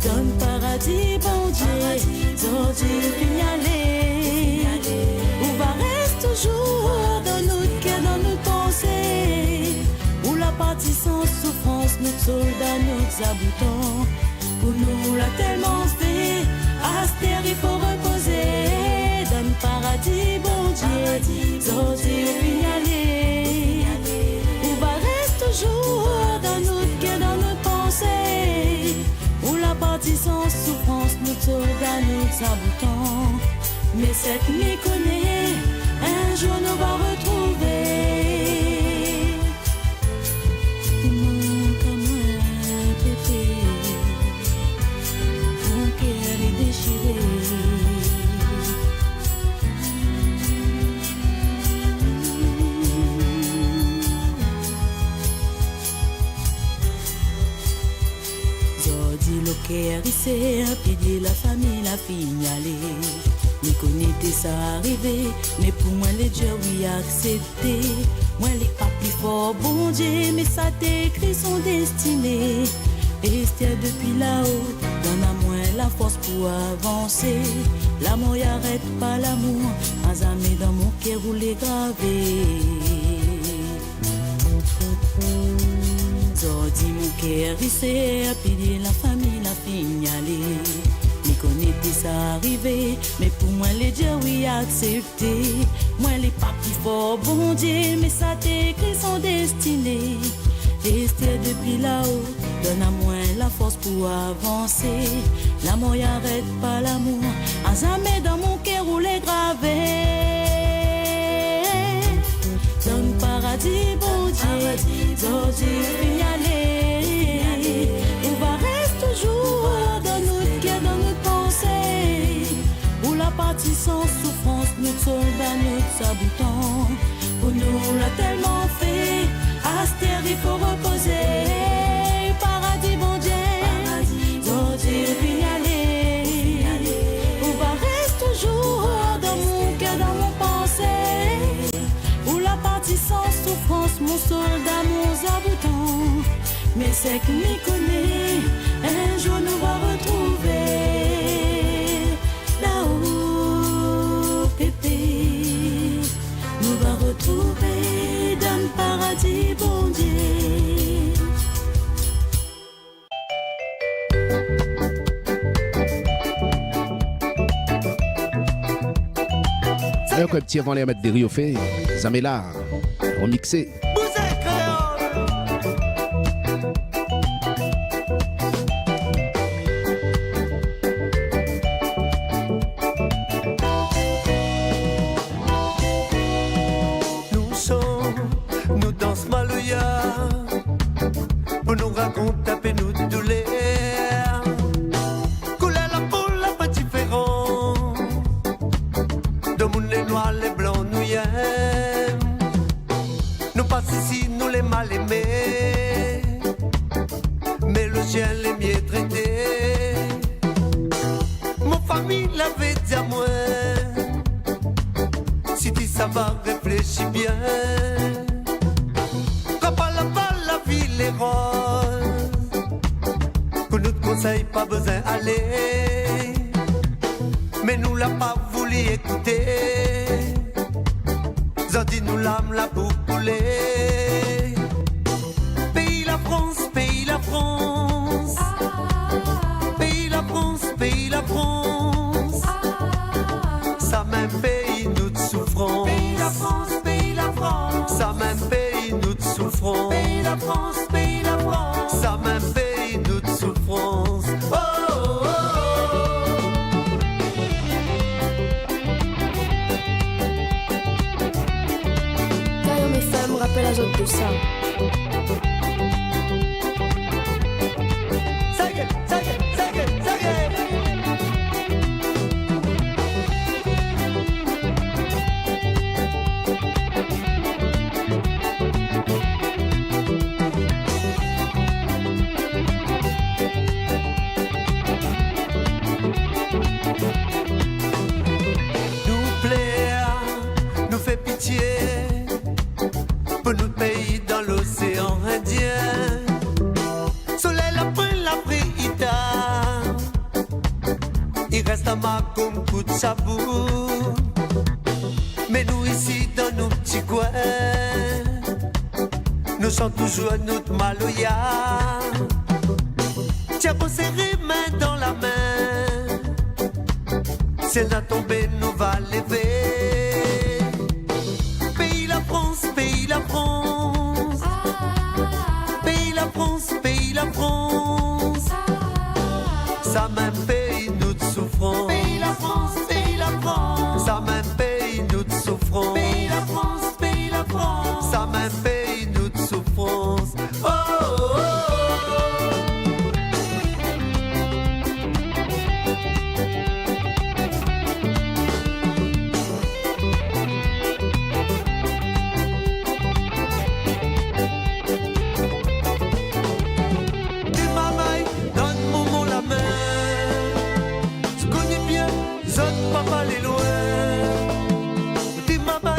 Donne paradis, bon Dieu, Zodi aller. On va rester toujours dans notre cœur, dans nos pensées. Où la partie sans souffrance, notre soldat, nos habitants. Pour nous l'a tellement fait, Esther il faut reposer. Donne paradis, bon Dieu, Zodi aller. On va rester toujours dans notre cœur, dans nos pensées. Où la partie sans souffrance, notre soldat, nos habitants. Mais cette nuit connaît, un jour nous va retrouver. C'est un pilier, la famille, la signalé. Me connaissez ça arrivé, mais pour moi les dieux oui accepté. Moi les pas plus fort, bon Dieu, mais ça t'écrit son destiné. Esther depuis là-haut, donne à moi la force pour avancer. L'amour y'arrête pas l'amour, azamé dans mon cœur roulé gravé. Zodi mon cœur c'est à pilier, la famille la signalé. Me connaissez ça arrivé, mais pour moi les dieux oui accepté. Moi les pas plus fort, bon Dieu, mais ça t'écrit son destiné. Esther depuis là-haut, donne à moi la force pour avancer. L'amour y'arrête pas l'amour, à jamais dans mon cœur roulé gravé. Donne paradis, bon Dieu, Zodi aller. On va rester toujours dans notre cœur, dans notre pensée. Où la partie sans souffrance, notre soldat, notre habitant. Pour nous l'a tellement fait, Esther il faut reposer. Paradis, bon Dieu, Zodi aller. On va rester toujours dans mon cœur, dans mon pensée. Où la partie sans souffrance, mon soldat, mon habitant. Mais c'est que m'y connaît, un jour nous va retrouver. Là-haut, pépé, nous va retrouver dans le paradis, bon Dieu. Alors qu'un petit avant les mettre des riz au fait, Zamela, remixé. Nous sommes, nous dansons Maloya, pour nous raconter, taper nous douleur. Couler la poule, la pas différent. De moun les noirs, les blancs, nous y aiment. Nous passons ici, nous les mal aimés. Mais le chien les mieux traités. Mon famille l'avait dit à moi. Si tu savais réfléchir bien. Quand pas la ville est rose. Pour nous conseille pas besoin d'aller. mais nous l'a pas voulu écouter. Zodi nous l'âme la bouclée. Pays la France, pays la France. Pays la France, pays la France. Ça même pays nous de souffrance. Pays la France, pays la France. Ça même pays nous de souffrance. Pays la France, pays la France. Ça même pays nous de souffrance. Oh, oh, oh. Kayom FM rappelle à autres de ça. Comme coup de sabot. Mais nous ici dans nos petits coins, nous sommes toujours à notre maloya. Tiens, on serré main dans la main. C'est la tombée, nous va lever. Pays la France, pays la France. Pays la France, pays la France. Ça même pays nous de souffrance. Pays la France, pays la France. Ça même pays nous de souffrance. Pays la France, pays la France. Ça même pays nous de souffrance. Oh, oh, oh. Papa les loin, dis maman,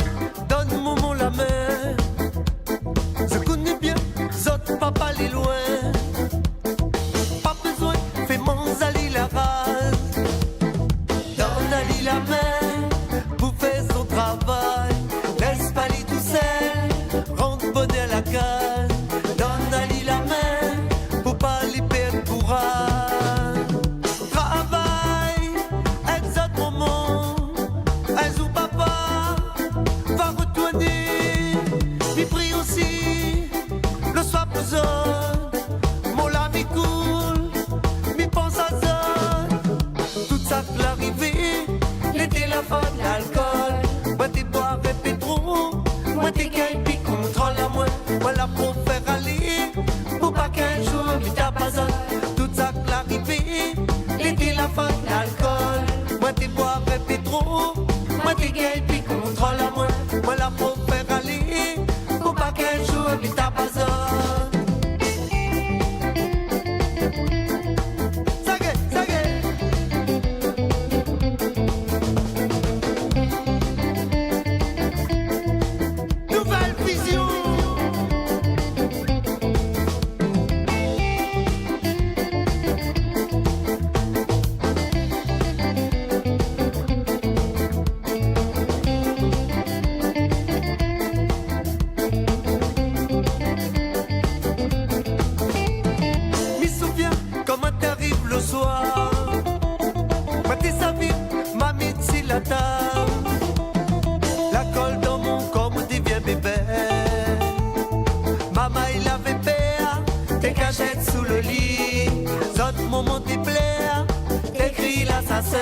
donne-moi la main. Je connais bien, zot papa les loin. Pas besoin, fais-moi Ali la rase. Donne Ali la main, pour faire son travail. Laisse pas Ali tout seul, rentre bonnet à la case. Donne Ali la main, pour pas les perdre pour un. Mon lami coule, mi pense à ça. Tout ça que l'arrivée, l'été la fin de l'alcool. Moi t'es boire et pétro, moi t'es gagne puis contrôle à moi. Moi la pour faire aller, pour pas qu'un jour mi t'a pas ça. Tout ça que l'arrivée, l'été la fin de l'alcool. Moi t'es boire et pétro, moi t'es gagne puis contrôle à moi. Moi la pour faire aller, pour pas qu'un jour mi t'a pas ça. La colle dans mon corps me devient bébé. Maman il avait peur, tes cachettes sous le lit. D'autres moments t'y plaire, t'écris l'assassin.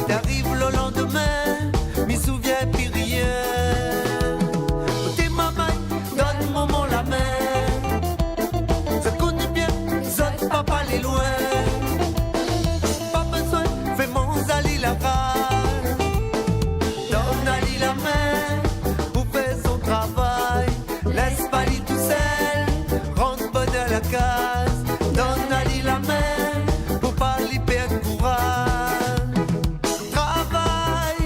T'arrives le lendemain, m'y souviens plus rien. T'es maman, donne-moi la main. Je connais bien, zot papa les loin. Pas besoin, fais-moi Ali la rage. Donne Ali la main pour faire son travail. Laisse pas Ali tout seul, rentre bonne à la case. Donne Ali la main pour pas lui perdre courage. Travail,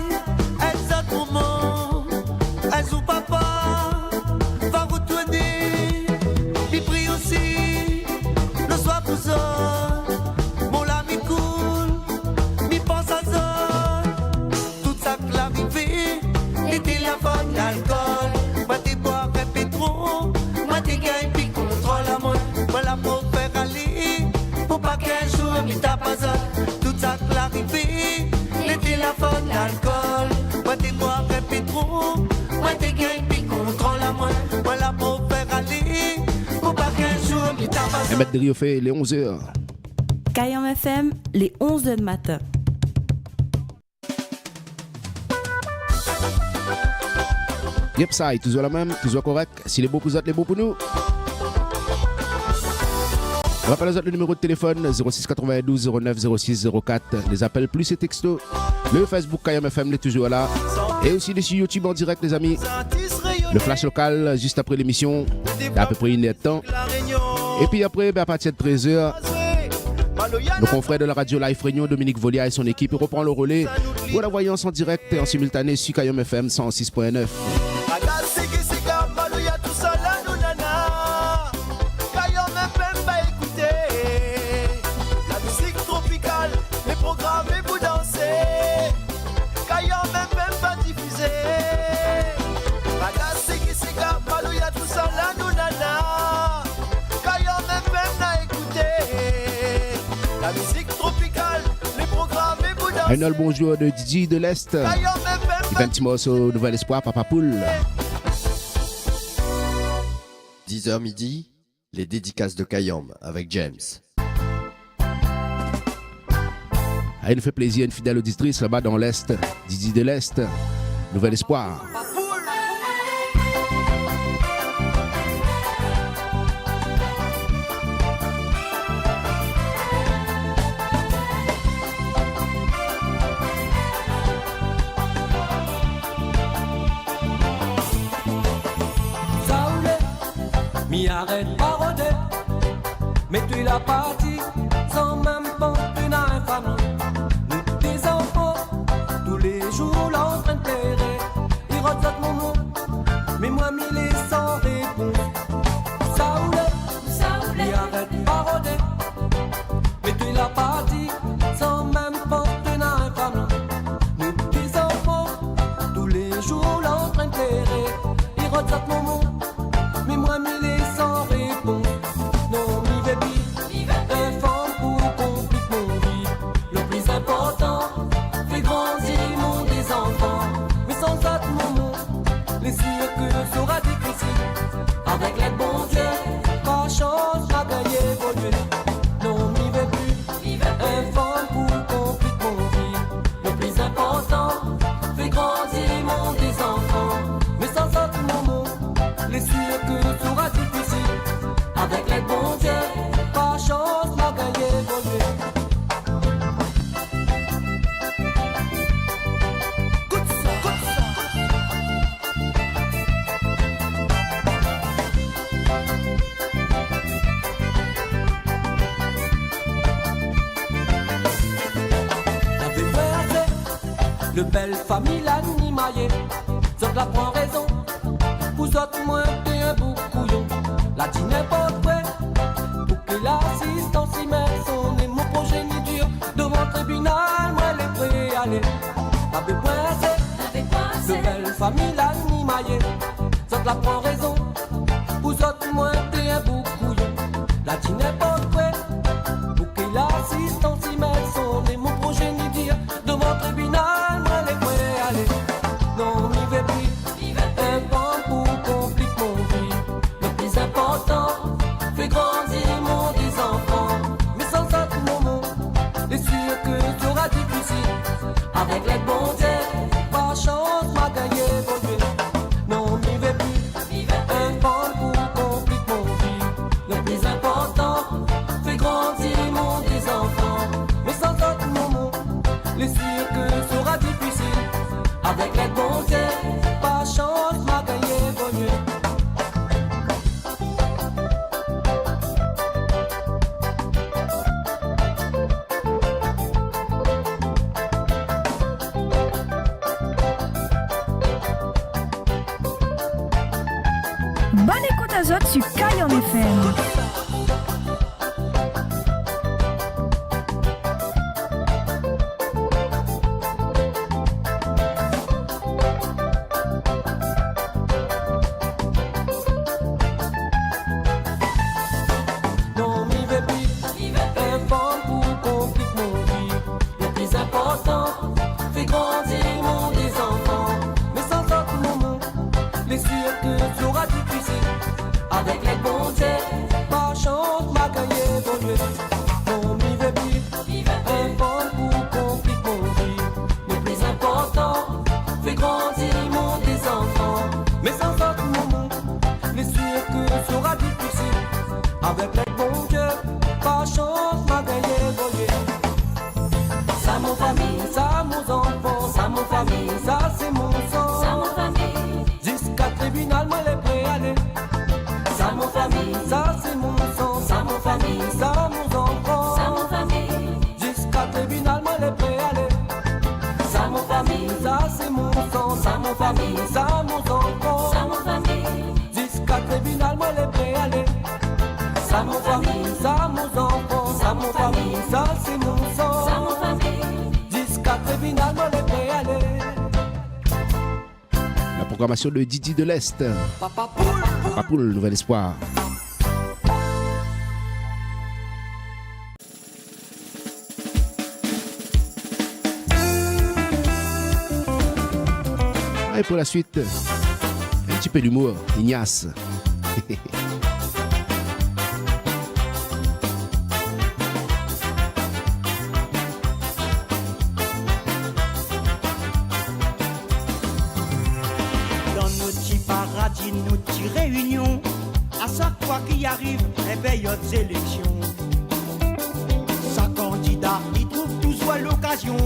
mi t'a pas tout ça clarifié. L'été la faute d'alcool. Moi t'es boire et puis trop. Moi t'es gain puis contrôle à moi. Moi la pour faire aller. Pour pas qu'un jour mi t'a pas Et mettre de Rio fait les 11h. Kayam FM, les 11h de matin. Yep, ça est toujours la même, toujours correct. Si les beaux pour vous, les beaux pour nous. On rappelle le numéro de téléphone 06 92 09 06 04. Les appels plus et textos. Le Facebook Kayam FM est toujours là. Et aussi les sur YouTube en direct, les amis. Le flash local juste après l'émission. À peu près une heure de temps. Et puis après, à partir de 13h, nos confrères de la radio Live Réunion, Dominique Volia et son équipe reprend le relais pour la voyance en direct et en simultané sur Kayam FM 106.9. Un autre bonjour de Didi de l'Est. Il fait un petit morceau Nouvel Espoir, Papa Poule. 10h midi, les dédicaces de Kayam avec James. Il nous fait plaisir, une fidèle auditrice là-bas dans l'Est. Didi de l'Est, Nouvel Espoir. Mi arrête pas rôder, mais tu l'as parti sans même penser à un fan. Nous tes enfants, tous les jours l'entraîne terré, ils retraitent mon nom, mais moi m'il est sans réponse. Saoulé, mi arrête pas rôder, mais tu l'as parti sans même penser à un fan. Nous tes enfants, tous les jours l'entraîne terré, ils retraitent mon nom, mais moi m'il est sans réponse. Non, m'y vais plus, un femme pour compliquer mon vie. Le plus important, fait grandir mon des enfants. Mais sans ça, maman, les sûr que sera difficile. Avec l'aide bon Dieu, pas chance, à gagner, évoluer. Non, m'y vais plus, un femme pour compliquer mon vie. Le plus important, fait grandir mon des enfants. Mais sans ça, maman, les sûr que sera difficile. Avec l'aide bon Dieu, pas chance, m'a gagné, évoluer. Écoute ça, écoute ça. T'avais peur, le belle famille l'animaillé. Ça la prend raison. Vous autres, moi, t'es un beau couillon. La dit n'importe quoi. Pour que l'assistance y mette son et mon progéniture. Devant le tribunal, moi, les prêts à aller. T'avais poincé, de belle famille l'animaillé. Ça la prend raison. Vous autres, moi, t'es un beau couillon. La dit n'importe quoi. Pour que l'assistance y mette son et mon progéniture. Devant le tribunal, moi, les prêts à aller. Non, m'y vais plus. Un vent pour compliquer mon vie. Le plus important, fait grandir mon des enfants. Mais sans ça, tout mon monde, est sûr que tu auras difficile. Avec l'aide bon Dieu, pas chance, m'a gagné, évoluer. Non, m'y vais plus. Un vent pour compliquer mon vie. Le plus important, fait grandir mon des enfants. Mais sans ça, tout mon monde, est sûr que tu auras difficile. Avec l'aide bon Dieu, pas chance, m'a gagné, évoluer. Bonne écoute à Zot sur Kayam FM. Non, m'y vais plus, un femme pour famille, ça mon enfant. Ça mon famille. Jusqu'à tribunal, moi les prêt aller. Ça mon famille, ça mon enfant. Ça mon famille, ça c'est mon sang. Ça mon famille. Jusqu'à tribunal, moi les prêt aller. La programmation de Didi de l'Est. Papa Poule. Papa Poule, Nouvel Espoir. Et pour la suite, un petit peu d'humour, Ignace. Dans nos petits paradis, nos petites réunions, à chaque fois qu'il arrive, un période d'élection. Chaque candidat, il trouve toujours l'occasion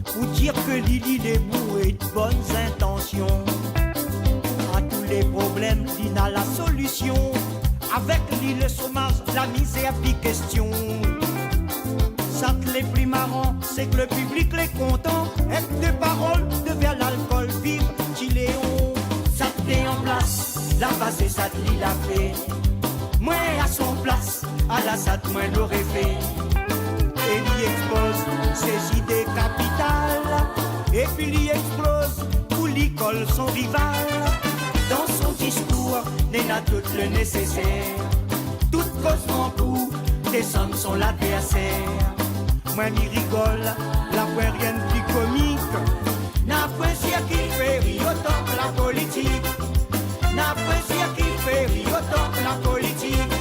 pour dire que Lili est bourré de bonnes intentions. À tous les problèmes, il a la solution. Avec lui, le chômage, la misère, puis question. Ça les plus marrant, c'est que le public les content. Et de paroles devient l'alcool, vive Chiléon. Ça te en place, la base et ça te l'a fait. Moi à son place, à la SAT, moi l'aurais fait. Et lui expose ses idées capitales. Et puis lui explose pour l'école son rival. Dans son discours, n'est là tout le nécessaire. Toute cause en coup, des sommes sont l'adversaire. Moi m'y rigole, la voix rien de plus comique. N'a pas qui fait rire autant que la politique. N'a pas qui fait rire autant que la politique.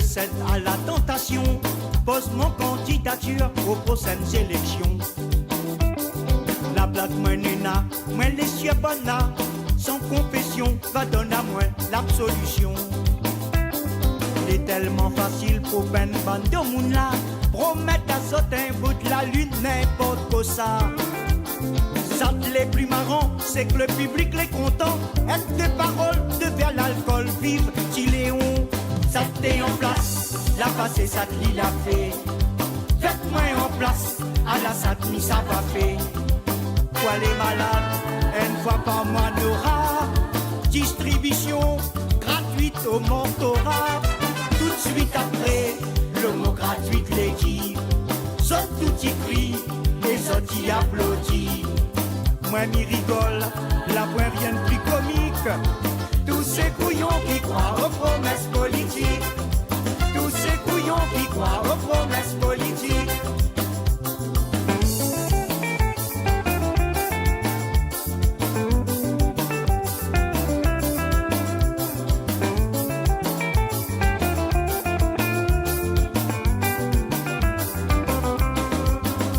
Cède à la tentation, pose mon candidature aux prochaines élections. La blague moi nena, moi les cieux bonna, sans confession, va donner à moi l'absolution. Il est tellement facile pour ben bande de moun là, promettre à sauter un bout de la lune, n'importe quoi ça. Ça les plus marrant, c'est que le public les content, et des paroles devient l'alcool, vive Chiléon. Ça t'est en place, la passée ça te l'a fait. Faites-moi en place, à la satmi ça va fait. Quoi les malades, une fois par mois n'aura. Distribution gratuite au mentorat. Tout de suite après, le mot gratuit les dit. Saute tout y crie, les autres y applaudissent. Moi m'y rigole, la voix rien de plus comique. Tous ces couillons qui croient aux promesses politiques. Tous ces couillons qui croient aux promesses politiques.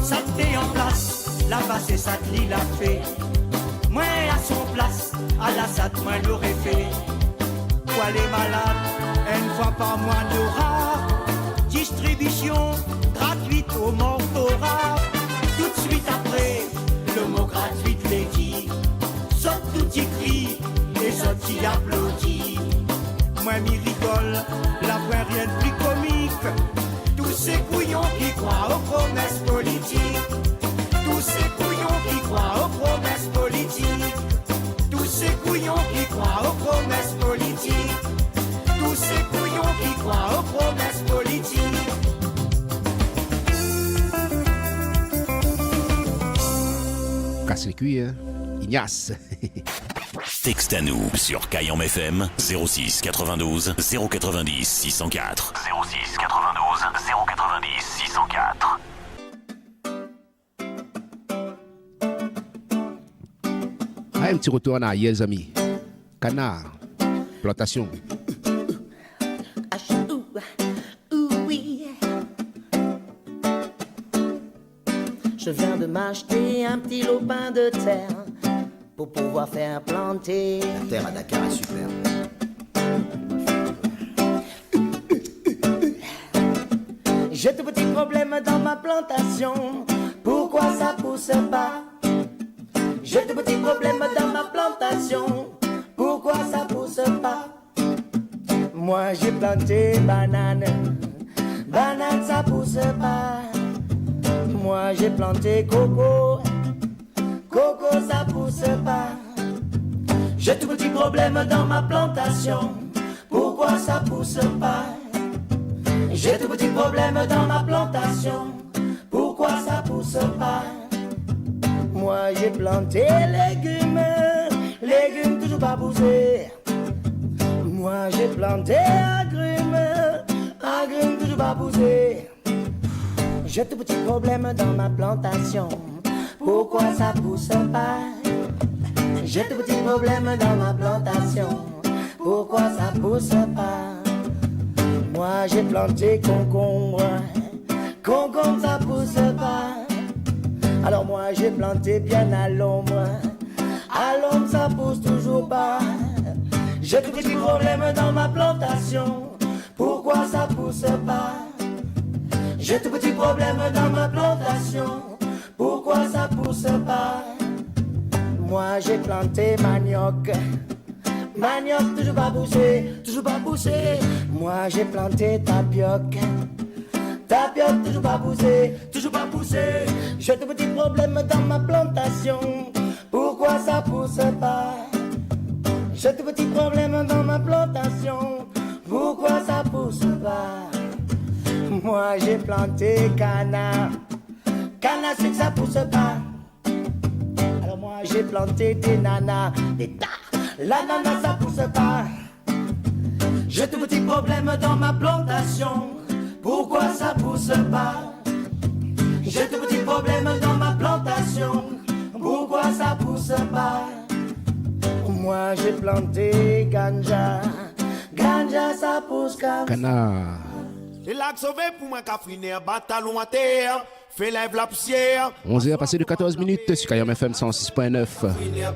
Ça t'est en place, la base et ça te l'a fait. Moi à son place, à la SAT, moi l'aurais fait. Quoi les malades, une fois par mois n'aura. Distribution gratuite au mentorat. Tout de suite après, le mot gratuit les dit. Saute tout y crie, les autres y applaudissent. Moi m'y rigole, la voix rien de plus comique. Tous ces couillons qui croient aux promesses politiques. Tous ces couillons qui croient aux promesses politiques. Tous ces couillons qui croient aux promesses politiques. Tous ces couillons qui croient aux promesses politiques. Casse les cuits, hein? Ignace. Texte à nous sur Kayam FM 06 92 090 604. 06 92 090 604. Ah, un petit retour en arrière, les amis. Canard, plantation. Je viens de m'acheter un petit lopin de terre pour pouvoir faire planter. La terre à Dakar est super. J'ai de petits problèmes dans ma plantation. Pourquoi ça pousse pas? J'ai de petits problèmes dans ma plantation. Pourquoi ça pousse pas? Moi j'ai planté banane, banane ça pousse pas. Moi j'ai planté coco, coco ça pousse pas. J'ai tout petit problème dans ma plantation. Pourquoi ça pousse pas? J'ai tout petit problème dans ma plantation. Pourquoi ça pousse pas? Moi j'ai planté légumes, légumes toujours pas poussés. Moi j'ai planté agrumes, agrumes toujours pas poussés. J'ai tout petit problème dans ma plantation. Pourquoi ça pousse pas? J'ai tout petit problème dans ma plantation. Pourquoi ça pousse pas? Moi j'ai planté concombre, concombre ça pousse pas. Alors moi j'ai planté bien à l'ombre ça pousse toujours pas. J'ai tout petit problème dans ma plantation. Pourquoi ça pousse pas? J'ai tout petit problème dans ma plantation. Pourquoi ça pousse pas? Moi j'ai planté manioc, manioc toujours pas poussé, toujours pas poussé. Moi j'ai planté tapioc, tapioc toujours pas poussé, toujours pas poussé. J'ai des petits problèmes dans ma plantation. Pourquoi ça pousse pas? J'ai des petits problèmes dans ma plantation. Pourquoi ça pousse pas? Moi j'ai planté canard, canard c'est que ça pousse pas. Alors moi j'ai planté des nanas, des tas. L'ananas ça pousse pas. J'ai des petits problèmes dans ma plantation. Pourquoi ça pousse pas? J'ai des petits problèmes dans ma plantation. Pourquoi ça pousse pas? Moi j'ai planté ganja, ganja ça pousse comme Canard. Et là sauvé pour moi cafriner bataillon à terre. Fais lève la poussière. 11h passé de 14 minutes sur Kayom FM 106.9.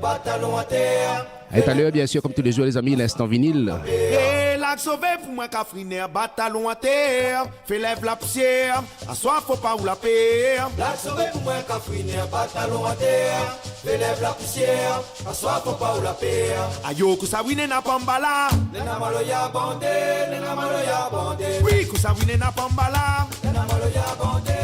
Bataillon à terre. Et tout à l'heure, bien sûr, comme tous les jours, les amis, l'instant vinyle. Et là sauvé pour moi cafriner bataillon à terre. Fais lève la poussière. À soi faut pas ou la paix. Là sauvé pour moi cafriner bataillon à terre. Fais lève la poussière. À soi faut pas ou la paix. Ayo kusawine na pambala. Nena maloya bande, nena maloya bande. Oui kusawine na pambala. Nena maloya bande.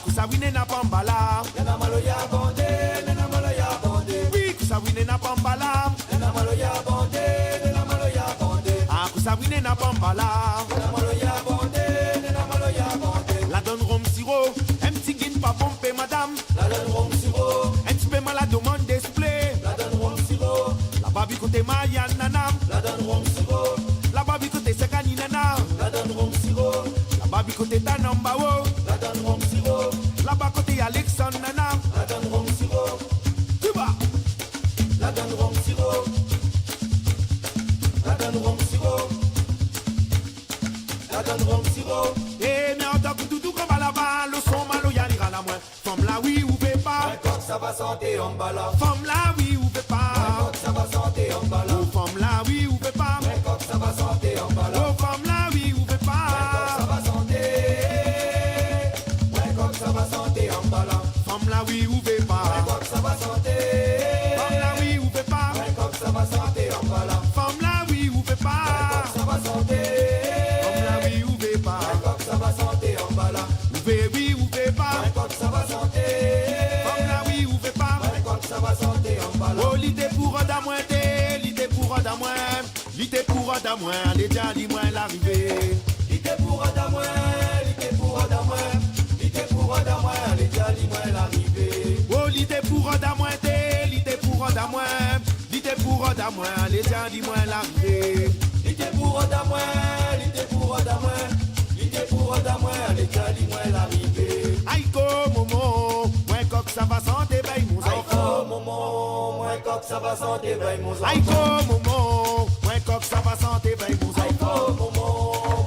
Kusawine na pambala, nena maloya bonde, nena maloya bonde. Oui, kusawine na pambala, nena maloya bonde, nena maloya bonde. Kusawine na pambala, nena maloya bonde, nena maloya bonde. La donne rhum sirop, un petit guine pas pompé madame. La donne rhum sirop, un petit peu mal à demande display. La donne rhum sirop, la babi côté Maya nanam. La donne rhum sirop, la babi côté Sekani nana. La donne rhum sirop, la babi côté Tanambao. La donne rhum sirop. Là-bas côté Alexandre Nana. La donne rhum sirop. Tu vas. La donne rhum sirop. La donne rhum sirop. La donne rhum sirop. Eh mais en tant que tout comme à la balle, le son malo y'allira la moins. Femme là oui ou fait pas. Quand ça va santé en bala. Femme là oui ou fait pas. Quand ça va santé en bala. Oh femme là oui ou fait pas. Quand ça va santé en bala. Oh femme là oui ou fait pas. Quand ça va santé. Ça va santé en bala. Femme là oui ou fait pas. Ça va santé. Femme là oui ou fait pas. Ça va santé en bala. Femme là oui ou fait pas. Ça va santé. Femme là oui ou fait pas. Ça va santé en bala. Ou fait oui ou fait pas. Ça va santé. Femme là oui ou fait pas. Ça va santé en bala. Oh l'idée pour d'amoin l'idée pour d'amoin. L'idée pour d'amoin. Les gens dis moi l'arrivée. L'idée pour d'amoin. L'idée pour d'amoin. Oh l'idée pour d'amoin, l'idée pour d'amoin, l'idée pour d'amoin, les gens dis-moi l'arrivée. L'idée pour d'amoin, l'idée pour d'amoin, l'idée pour d'amoin, les gens dis-moi l'arrivée. Aïko momo, moins coq ça va santé veille mon enfant. Aïko momo, moins coq ça va santé veille mon enfant. Aïko momo, moins coq ça va santé veille mon enfant. Aïko momo,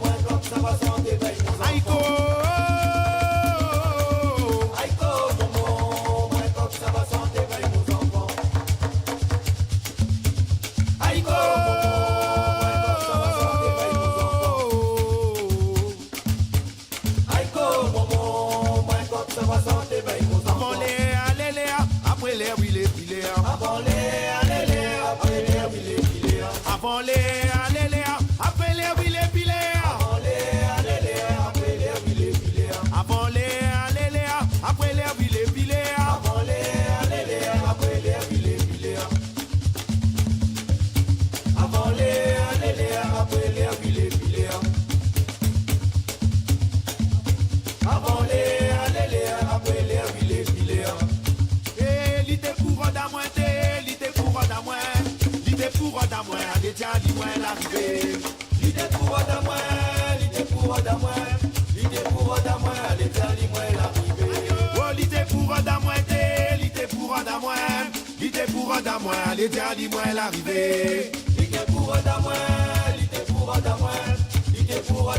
moins coq ça va santé veille mon enfant. Aïko moi, allez tiens, dis-moi l'arrivée. L'idée pour moi, l'idée pour moi, l'idée pour moi, allez tiens, dis-moi l'arrivée. Oh, l'idée pour moi, l'idée pour moi, l'idée pour moi, allez tiens, dis-moi l'arrivée. L'idée pour moi, l'idée pour moi, l'idée pour moi,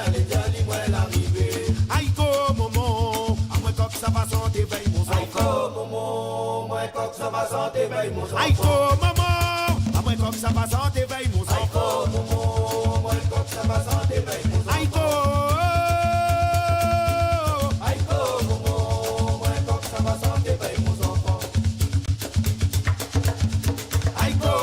allez tiens, dis-moi l'arrivée. Aïko, momo, à moins que ça va sans t'éveiller mon enfant. Aïko, momo, moins que ça va sans t'éveiller mon enfant. Aïko, momo, à moins que ça va sans t'éveiller mon enfant. Aïko, momo, moins que ça va sans t'éveiller mon enfant. Aïko, aïko, momo, moins que ça va sans t'éveiller mon enfant. Aïko,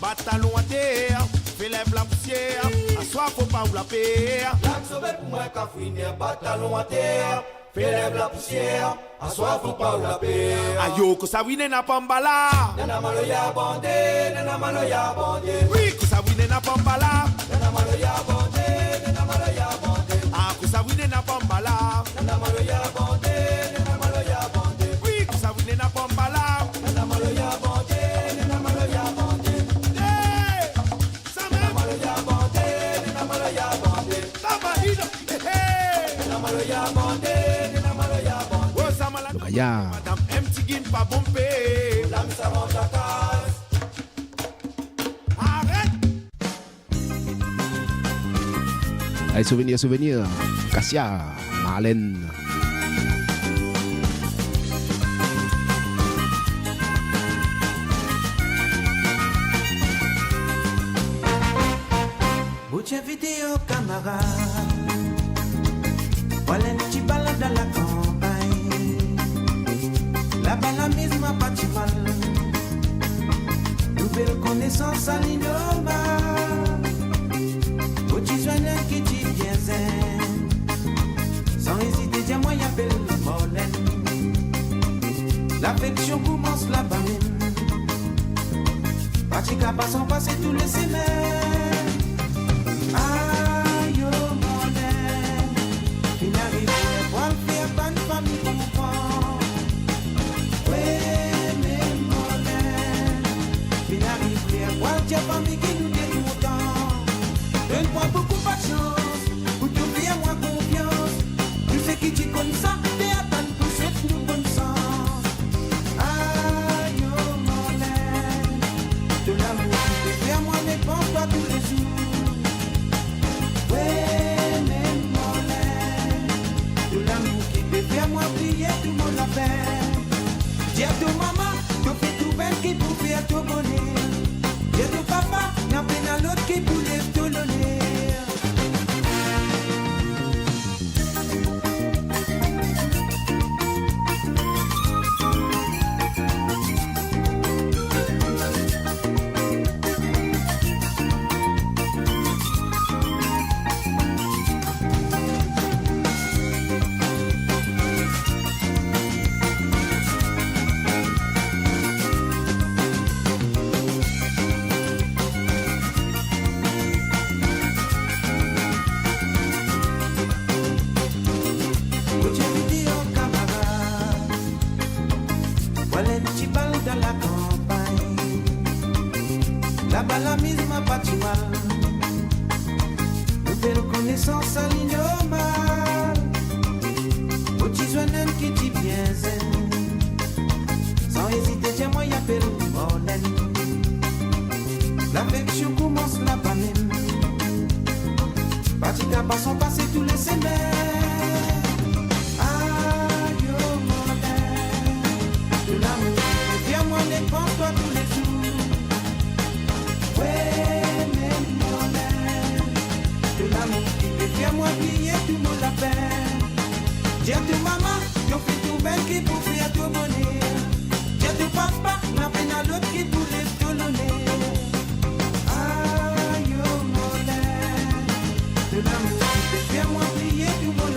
bataillon à terre, fais lève la poussière, assois faut pas ou la paix. La sauver pour moi qu'a fini bataillon à terre, fais lève la poussière, assois faut pas ou la paix. Ayo que ça wine na pambala, nana malo ya bandé, nana malo ya bandé. Oui que ça wine na pambala, nana malo ya bandé, nana malo ya bandé. Ah que ça wine na pambala, nana malo ya bandé, nana malo ya bandé. Oui que ça wine na pambala, nana malo ya bandé, nana malo ya bandé. Lokaya. Madame M. Tigin pas bombé. L'âme savante la case. Arrête. Allez, souvenir. Cassia, Marlène. Mucha vidéo camarade, voilà une petite balade dans la campagne. Là-bas la mise m'a pas du mal. Nouvelle connaissance à l'inoma. Au petit joigneur qui dit bien zen. Sans hésiter, dis-moi y'a belle molène. L'affection commence là-bas même. Patika pas sans passer tous les semaines. Aïe, oh, molène. Il arrive pour faire pas de famille comprend. Ouais, mais molène. Il arrive pour dire famille qui nous dit content. Donne-moi beaucoup pas de chance. Pour te faire moi confiance. Tu sais qui dit comme ça. T'es à peine pour souhaiter nous bonne sens. Aïe, oh, molène. De l'amour qui te fait moi mais pense pas tous les jours. Ouais, même molène. De l'amour qui peut faire moi prier tout mon appel. Dis à ton maman, tu fais tout belle qui peut faire tout bonheur. Dis à ton papa, n'a peine à l'autre qui peut lève tout l'honneur. Là-bas la mise m'a pas du mal. Nouvelle connaissance à l'inoma. Au petit joigneur qui dit bien zen. Sans hésiter, tiens-moi y'a belle molène. L'affection commence là-bas même. Patika pas sans passer tous les semaines. Aïe, oh, molène. De l'amour, viens-moi les prendre toi tous les jours. Ouais, mais molène. De l'amour qui peut faire moi plier tout mon lapin. Dis à ton maman, tu fais tout belle qui peut faire tout bonheur. Dis à ton papa, n'a peine à l'autre qui peut lève tout l'honneur. Aïe, oh, molène. De l'amour qui peut faire moi plier tout mon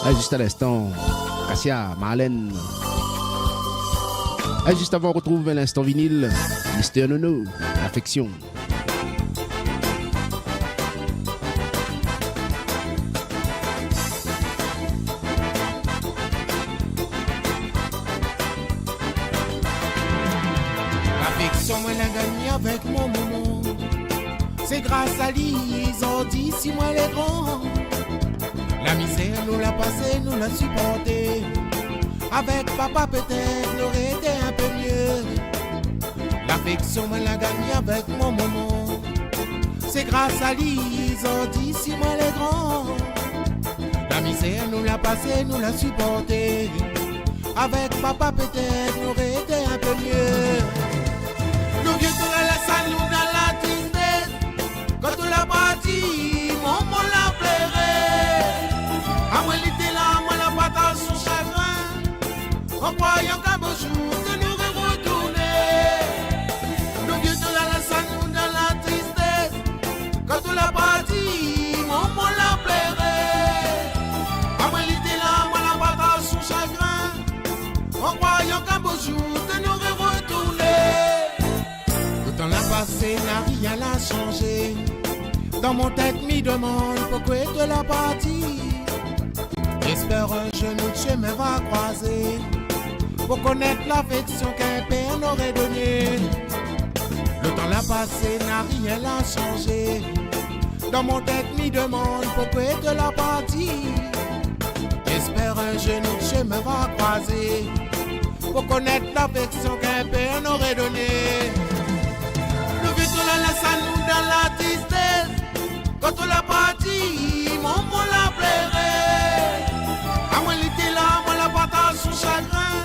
Juste à l'instant, Cassia, Marlène. Juste avant, on retrouve l'instant vinyle, Mister Nono, Affection. L'affection, moi l'a gagné avec mon maman. C'est grâce à lui, ils ont dit si moi les grands. La misère nous l'a passé, nous l'a supporté. Avec papa peut-être n'aurait été un peu mieux. L'affection moi l'a gagné avec mon maman. C'est grâce à lui, ils ont dit si moi les grands. La misère nous l'a passé, nous l'a supporté. Avec papa peut-être n'aurait été un peu mieux. Nous vieux tout la salle, nous dans la tristesse. Quand on l'a parti, maman l'a pleuré. À moi l'été là, moi la patate son chagrin. En croyant qu'un beau jour de nous retourner. Nous vieux de la salle, nous dans la tristesse. Quand on l'a parti, maman l'a pleuré. À moi l'été là, moi la patate son chagrin. En croyant qu'un beau jour de nous retourner. Le temps l'a passé, n'a rien l'a changé. Dans mon tête, m'y demande pourquoi de la partie. J'espère un genou de chemin va croiser pour connaître l'affection qu'un père n'aurait donnée. Le temps l'a passé, n'a rien l'a changé. Dans mon tête, m'y demande pourquoi de la partie. J'espère un genou de chemin va croiser pour connaître l'affection qu'un père n'aurait donnée. Le vite la laisse à nous dans la tristesse. Quand on l'a parti, maman l'a pleuré. À moi l'été là, moi la patate son chagrin.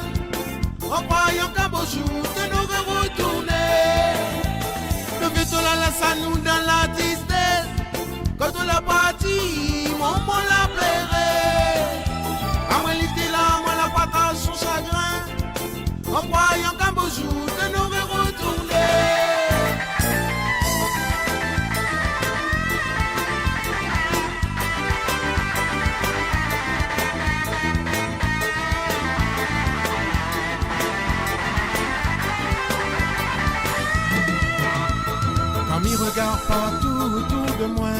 En croyant qu'un beau jour de nous retourner. Le vite la laisse à nous dans la tristesse. Quand on l'a parti, maman l'a pleuré. À moi l'été là, moi la patate son chagrin. En croyant qu'un beau jour de nous retourner. M'y regarde partout autour de moi.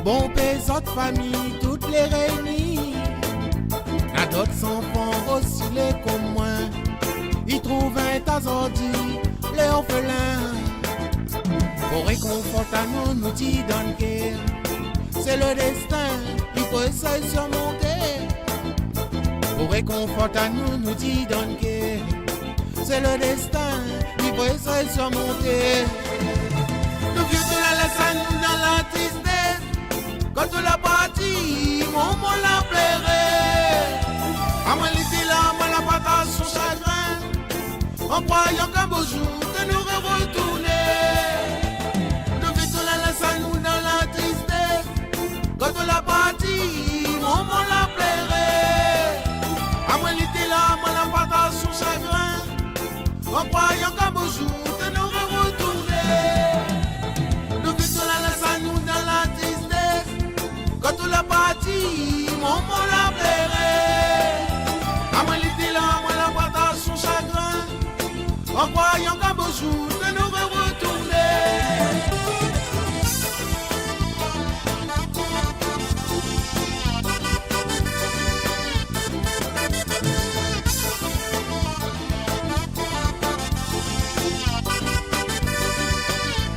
Bon pays, autres familles, toutes les réunies. N'a d'autres enfants aussi les comme moi. Ils trouvent un tas ordi, les orphelins. Pour réconforter à nous, nous dit dans guerre. C'est le destin, il faut essayer de surmonter. Pour réconforter à nous, nous dit dans guerre. C'est le destin, il faut essayer de surmonter. Le vieux de la laisse à nous dans la tristesse. Quand on l'a parti, maman l'a pleuré. À moi l'été là, moi la patate son chagrin. En croyant qu'un beau jour de nous retourner. Le vieux de la laisse à nous dans la tristesse. Quand on l'a parti, maman l'a pleuré. À moi l'été là, moi la patate son chagrin. En croyant qu'un beau jour de nous retourner. Quand on l'a parti, maman l'a pleuré. À moi l'été là, moi la patate son chagrin. En croyant qu'un beau jour de nous retourner.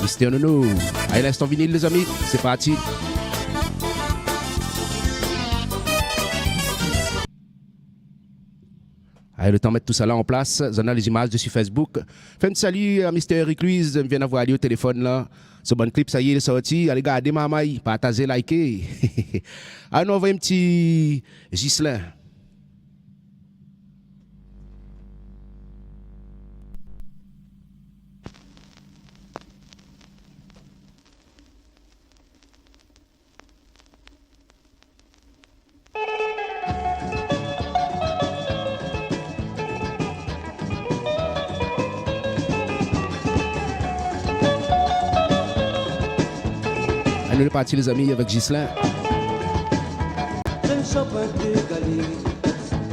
Mister Nono, allez l'instant vinyle les amis, c'est parti. Allez, le temps de mettre tout ça là en place. J'en ai les images dessus Facebook. Fais un salut à Mr. Eric Louise. Je viens d'avoir allé au téléphone là. Ce bon clip, ça y est, il est sorti. Allez, regardez ma maille. Partagez, likez. Allez, nous envoyons un petit Ghislain. On est parti les amis avec Ghislain. Je ne chant pointé galé,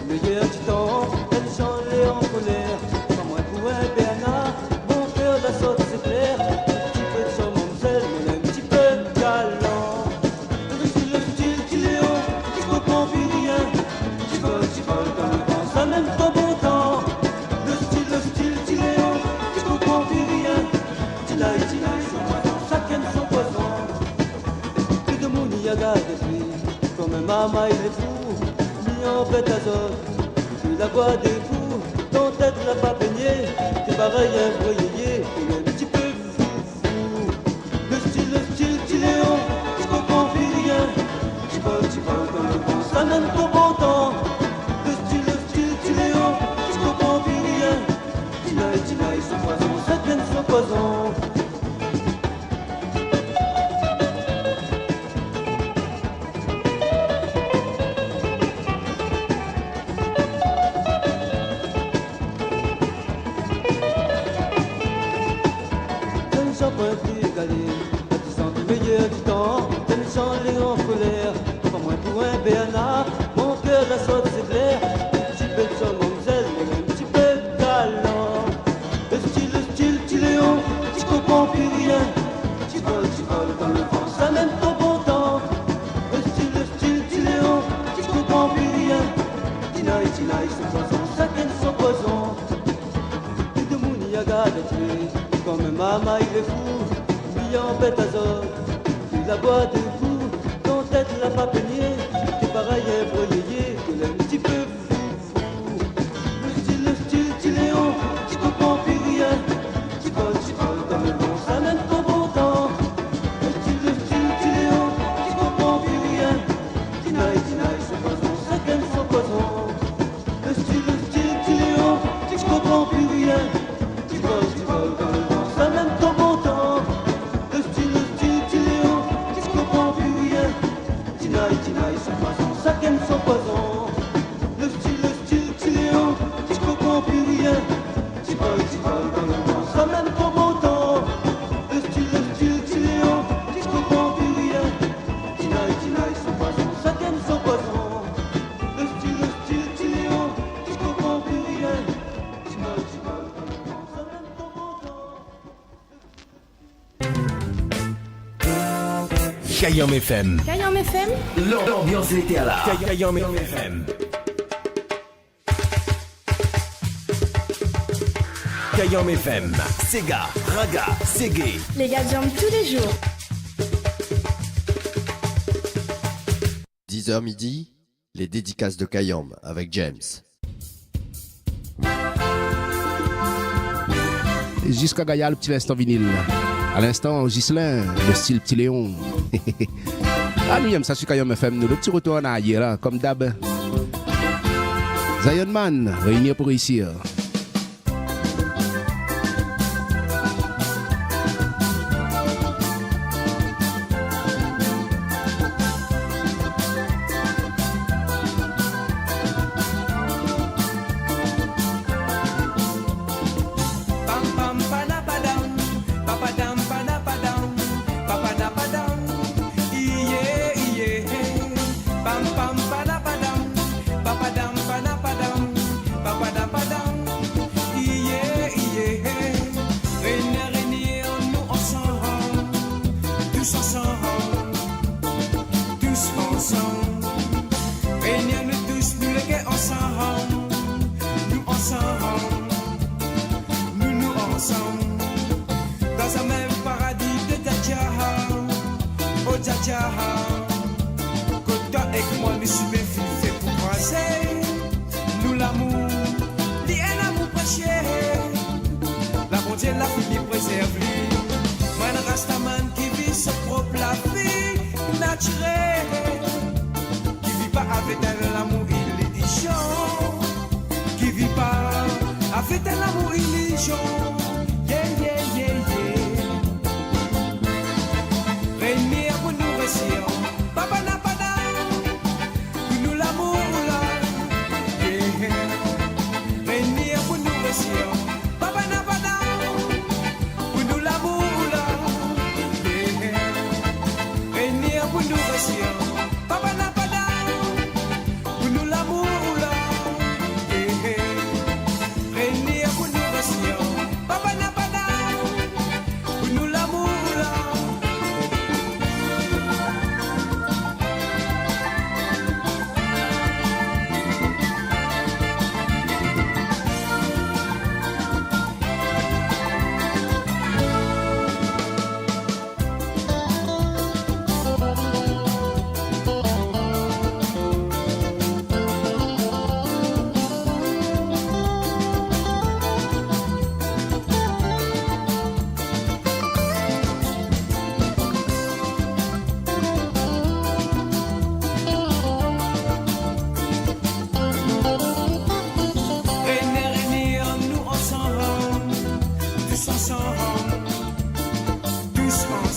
meilleur du temps, elle chante les en colère. Pas moins pour un Bernard, mon cœur la sorte c'est clair. Un petit peu de son mamselle, mais un petit peu de galant. Le style du Léon, qui se comprend plus rien. Tu voles comme le vent, ça même pas bon temps. Le style du Léon, qui se comprend plus rien. Tilaï, son poison, chacun son poison. Plus de monde y a gardé comme un maman il est fou, mis en bête azote, puis la voix des fous, ton tête l'a pas peigné, t'es pareil un voyé, il est un petit peu fou. Le style du Léon, tu comprends plus rien, tu voles comme le vent, ça mène pas bon temps. Le style du Léon, tu comprends plus rien, Tinaï, son poison, ça vient son poison. Du temps, elle chante les en colère. Pas moins pour un Bernard, mon cœur la saute c'est clair. Un petit peu de son mamselle, mais un petit peu de talent. Le style du Léon, tu comprends plus rien. Tu voles comme le vent, ça mène ton bon temps. Le style du Léon, tu comprends plus rien. Tinaï, son poison, ça gagne son poison. Plus de mouni à tuer, comme un maman il est fou, mis en bête azote. La voix de fou, ton tête l'a pas peigné, t'es pareil un voyé, il est un petit peu fou. Le style du Léon, tu comprends plus rien, tu voles comme le vent, ça mène ton bon temps. Le style du Léon, tu comprends plus rien, Tinaï, son poison, ça gagne son poison. Le style du Léon, tu comprends plus rien, tu voles comme le vent, ça mène ton bon temps. Tinaï, son poison, ça gagne son poison. Le style du Léon, tu comprends plus rien. Tu voles dans le vent, ça mène ton bon temps. Le style du Léon, tu comprends plus rien. Tinaï, son poison, ça gagne son poison. Le style du Léon, tu comprends plus rien. Tu voles dans le vent, ça mène ton bon temps. Kayom FM. Kayom FM. L'ambiance était à la Kayom FM. Kayom FM. Sega, Raga, Ségué. Les gars jambent tous les jours. 10h midi, les dédicaces de Kayom avec James. Jusqu'à Gaïa, le petit instant vinyle. À l'instant, Ghislain, le style Petit Léon. Ah, nous aimons ça sur Kayom FM. Nous, le petit retour en arrière, là, comme d'hab. Zion Man, réunir pour réussir.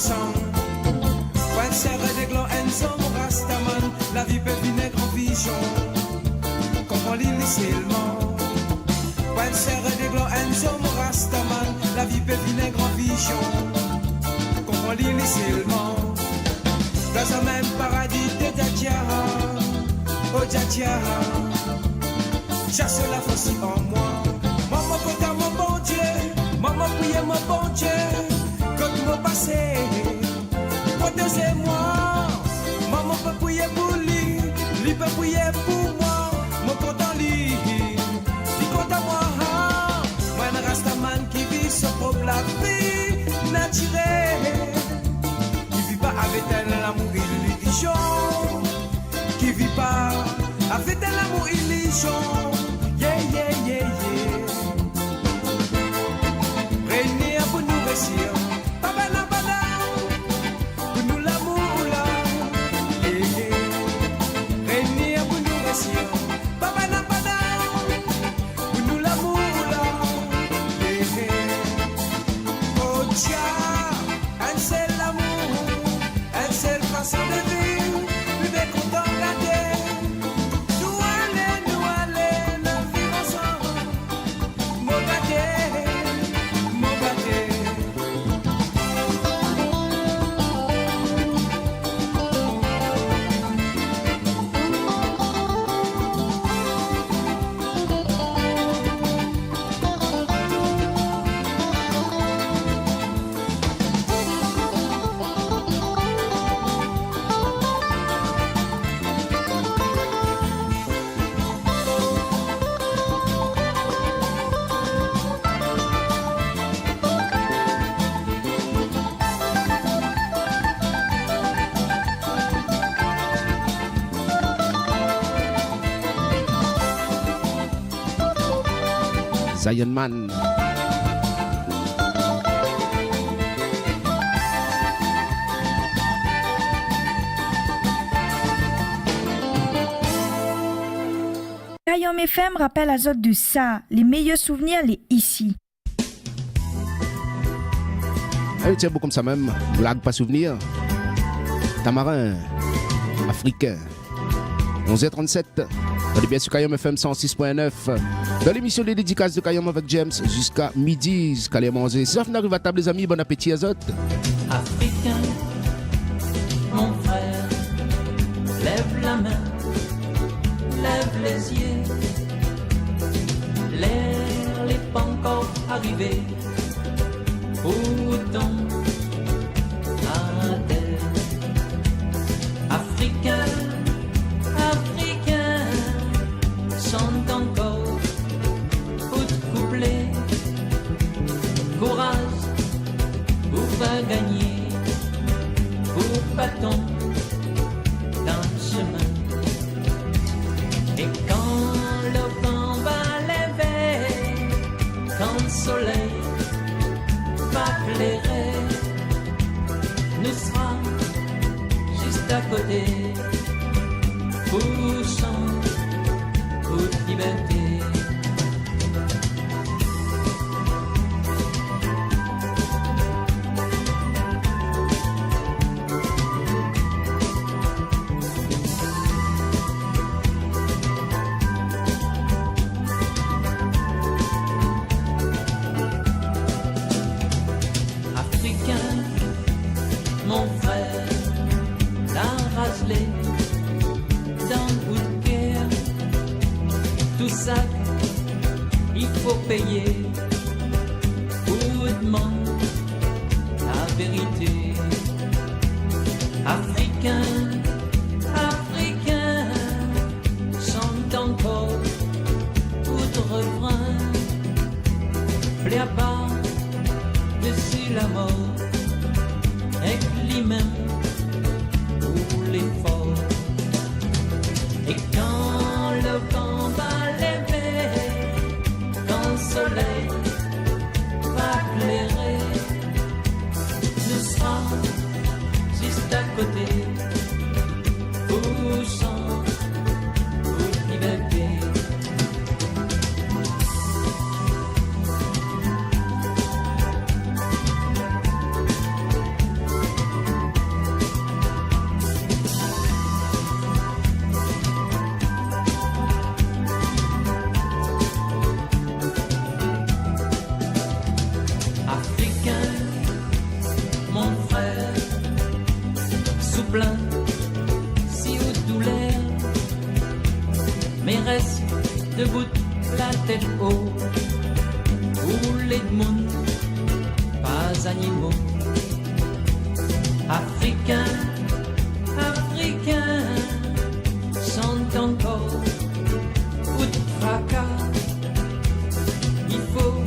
sang. Point serre des glos Enzo Rastaman, la vie peut vinaigre en vision. Comprends l'initialement. Point serre des glos Enzo Rastaman, la vie peut vinaigre en vision. Comprends l'initialement. Dans un même paradis de Djadjara, oh Djadjara, chasse la force en moi. Maman content mon bon Dieu, maman priez mon bon Dieu, quand mon passé, protégez-moi. Maman peut prier pour lui, lui peut prier pour moi. Mon content lui content moi. Moi un rastaman qui vit son propre la vie naturelle. Avec elle l'amour illusion, qui vit pas avec elle l'amour illusion, yeah yeah yeah yeah. Réunir pour nous réussir, papa n'a pas pour nous l'amour là, yeah yeah. Réunir pour nous réussir, papa n'a pas pour nous l'amour là, yeah yeah. Oh Dia, un seul l'amour. C'est le façon de vivre, vivre content la terre. Nous allons vivre ensemble. Mon bâté, mon bâté. Zion Man. Kayom FM rappelle à Zot de ça. Les meilleurs souvenirs, les ici. Allez, tiens, beau comme ça même. Blague, pas souvenir. Tamarin. Africain. 11h37. On est bien sur Kayom FM 106.9. Dans l'émission des dédicaces de Kayom avec James jusqu'à midi, jusqu'à les manger. Si on arrive à table, les amis, bon appétit à Zot. Africain, mon frère, lève la main, lève les yeux. L'air n'est pas encore arrivé. Pourtant, à terre. Africain, Africain, chante encore pour te coupler. Courage pour faire gagner, pour bâton dans le chemin. Et quand le vent va lever, quand le soleil va clairer, nous serons juste à côté, poussant toute liberté. Il faut payer pour demander la vérité. Africain, Africain, chante encore tout refrain. Plaît pas dessus la mort, avec lui-même pour l'effort. Et quand le vent va lever, quand le soleil va éclairer, nous serons juste à côté, poussant pour liberté. plein, si ou douleur, mais reste debout, la tête haut, pour les monde, pas animaux. Africains, Africains, sont encore ou de fracas. Il faut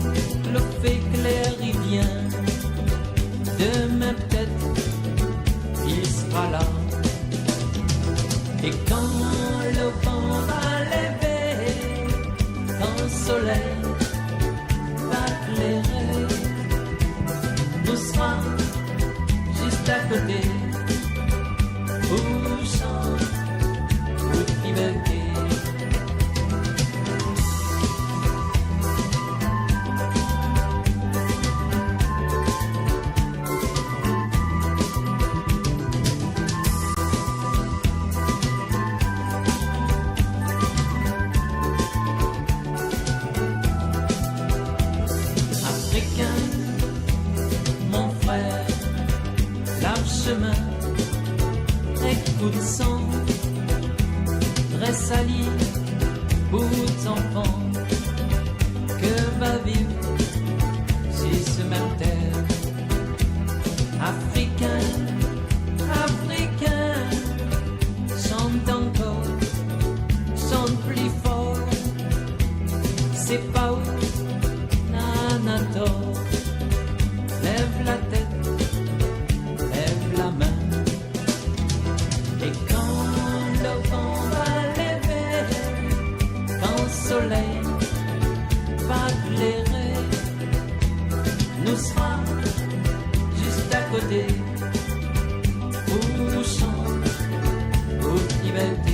le fait clair, il vient. Demain peut-être, il sera là. Et quand le vent va lever, quand le soleil va éclairer, nous serons juste à côté, où chante toute liberté. Écoute son dresse sali pour enfants que va vivre sur ce même terre. Africain, Africain, chante encore, chante plus fort. C'est pas où Nanator, lève la tête. Soleil va éclairer, nous serons juste à côté, où chante toute liberté.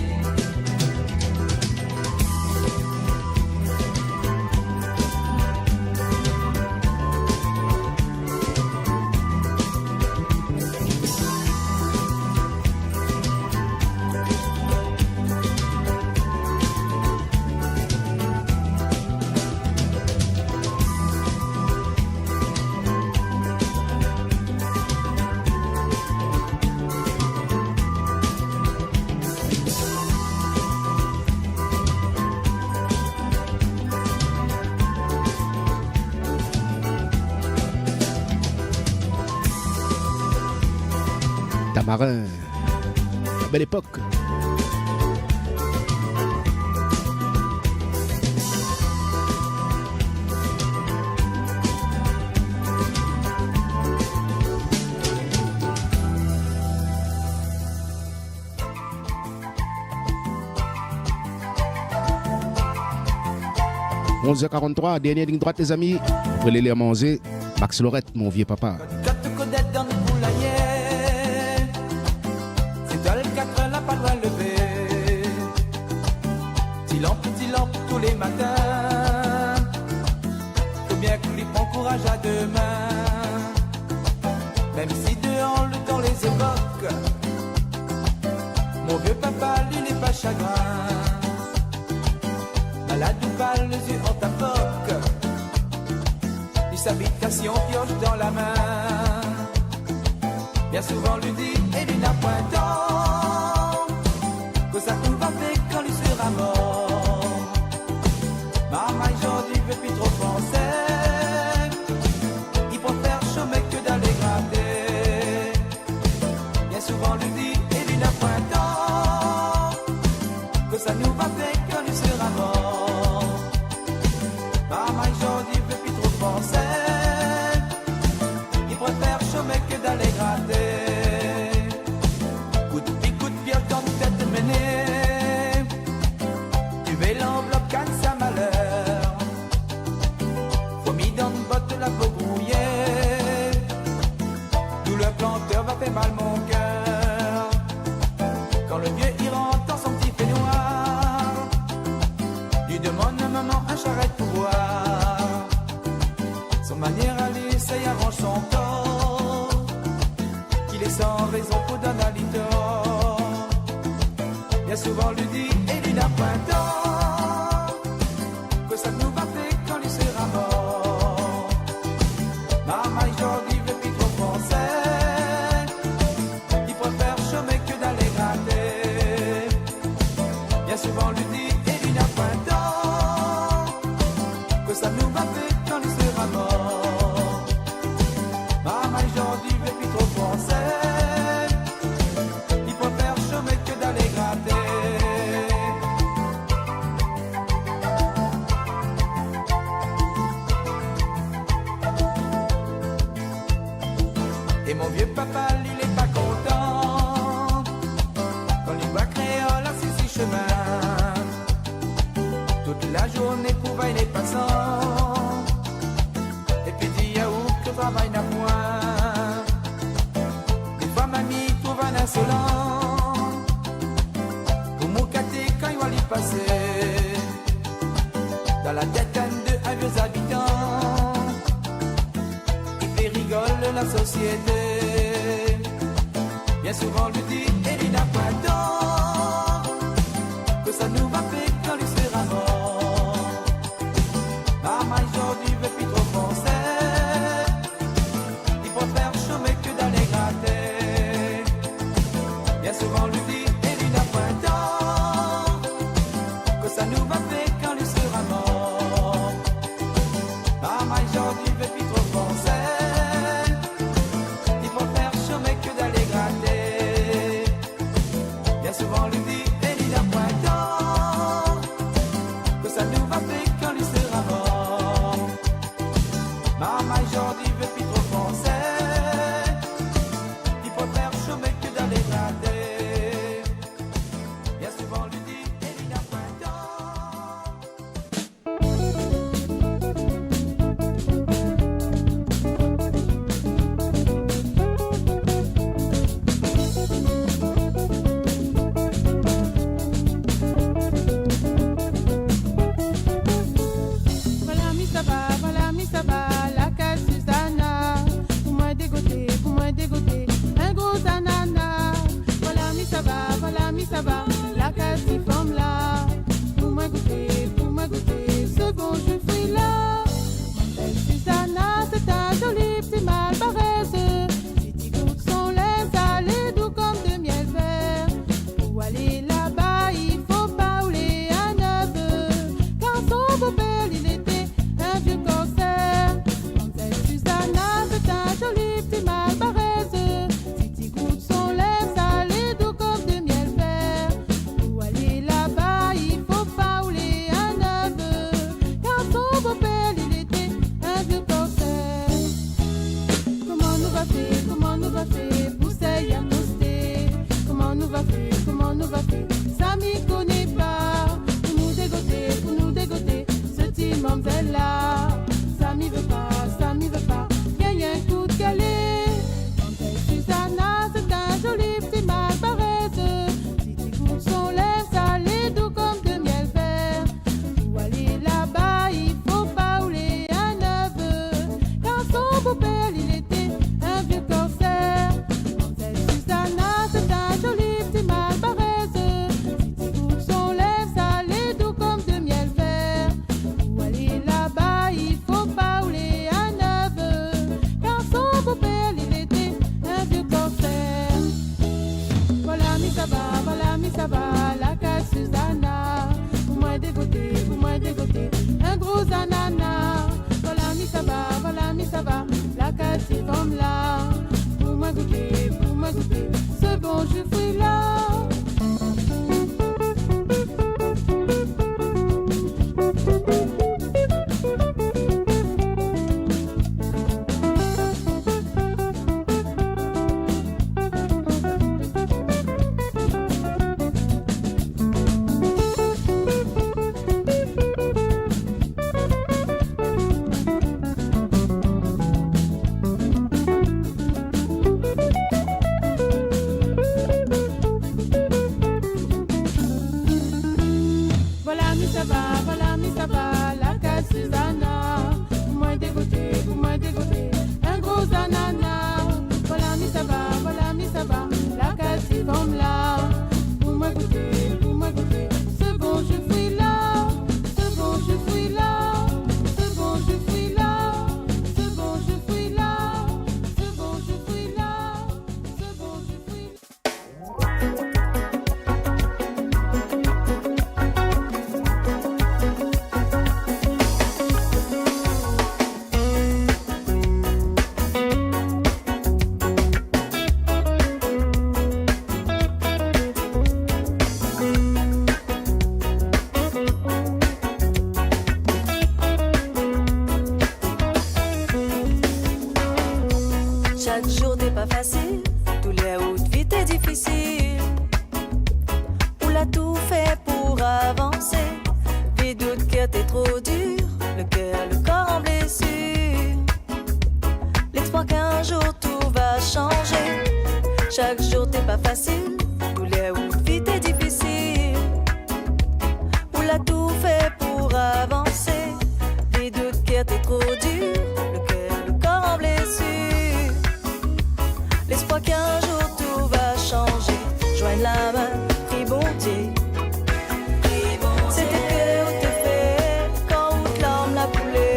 Tamarin, la belle époque. « 11h43, dernière ligne droite, les amis. Prenez les à manger. Max Lorette, mon vieux papa. Tous les matins, combien que lui prend courage à deux mains, même si dehors le temps les évoque, mon vieux papa lui n'est pas chagrin, malade ou pâle, les yeux en tapoque, lui s'habitation pioche dans la main, bien souvent lui dit, et lui n'a point tant, que ça tout va faire quand lui sera mort. Maman aujourd'hui veut plus trop penser, il préfère chômer que d'aller gratter. Bien souvent lui dit, et lui n'a point tant, que ça nous va faire quand lui sera mort. Maman aujourd'hui veut plus trop penser, il préfère chômer que d'aller gratter. Coup de pied dans une tête menée, tu veux l'enveloppe canne sa malheur. La peau brouillée, tout le planteur va faire mal mon cœur. Quand le vieux il rentre dans son petit peignoir, lui demande à maman un charrette pour boire. Son manière à lui, ça y arrange son tort, qu'il est sans raison pour donner à l'ito. Bien souvent lui dit, et lui n'a point tort, que ça nous va faire quand lui sera mort. Maman aujourd'hui veut plus trop penser, il préfère chômer Et mon vieux papa, lui, il est pas content quand il voit créole à ses chemins. Toute la journée pour vailler les passants. Et puis dit yaourt que travail n'a point. Des fois mamie trouve un insolent pour mon caté quand il va lui passer. Dans la tête un vieux habitant, il fait rigole la société. Bien souvent lui dit, et il n'a pas tort, que ça nous va faire quand lui sera mort. Maman aujourd'hui veut plus trop penser, il faut faire chômer que d'aller gratter. Bien souvent lui dit, et il n'a pas tort, que ça nous va faire quand lui sera mort. Maman aujourd'hui veut plus trop penser, il faut faire chômer que d'aller gratter. Bien souvent lui dit, et il n'a pas tort, que ça nous va faire quand lui sera mort. Maman aujourd'hui veut plus trop penser, il faut faire chômer que d'aller gratter. Bien souvent lui dit, et il n'a pas tort. Voilà mi ça va, la casse Susanna. Pour moi dégoûté, un gros ananas. Voilà mi ça va, la casse forme là. Pour moi goûter, ce bon jus de fruits là. Belle Susanna, c'est un joli petit mal paresse. Si tu goûtes son lait salé, doux comme de miel vert. Pour aller là-bas, il faut pas rouler un œuf. Car son beau-père, il était un vieux corsaire. Belle Susanna, c'est un joli petit mal paresse. Si tu goûtes son lait salé, doux comme de miel vert. Pour aller là-bas, il faut pas rouler un œuf. Car son beau-père, il était un vieux corsaire. Comment nous va faire pour s'y accoster? Comment nous va faire, ça m'y connaît pas. Pour nous dégoter, ce petit mamzelle là. Ça m'y veut pas, rien un coup de calé. Belle Susanna, c'est un joli petit mal paresse. Si tu goûtes son lait salé, doux comme de miel vert. Pour aller là-bas, il faut pas rouler un œuf. Car son beau-père, il était un vieux corsaire. Belle Susanna, c'est un joli petit mal paresse. Si tu goûtes son lait salé, doux comme de miel vert. Pour aller là-bas, il Chaque jour t'es pas facile, tous les routes vite et difficiles. On l'a tout fait pour avancer. Des doutes que t'es trop dur, le cœur, le corps en blessure. L'espoir qu'un jour tout va changer. Chaque jour t'es pas facile, tous les routes vite et difficiles. On l'a tout fait pour avancer. Des doutes que t'es trop dur, le cœur, le corps en blessure. L'espoir qu'un jour tout va changer. Joigne la main, prie bon Dieu. C'était que où t'es fait, quand où l'homme l'a coulé.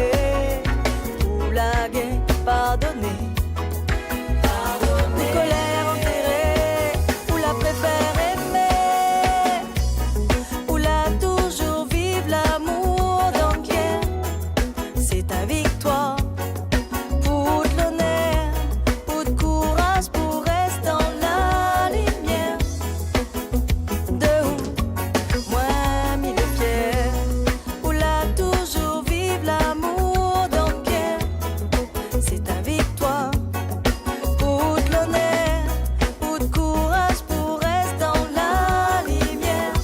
Pour la guerre, pardonner. Des colères enterrées, ou la préfère aimer. Ou la toujours vivre l'amour dans le cœur. C'est ta victoire. Pour de l'honneur, pour de courage, pour rester dans la lumière. De où moi mis le fier. Ou la toujours vivre l'amour dans le cœur. C'est ta victoire. Pour de l'honneur, pour de courage, pour rester dans la lumière.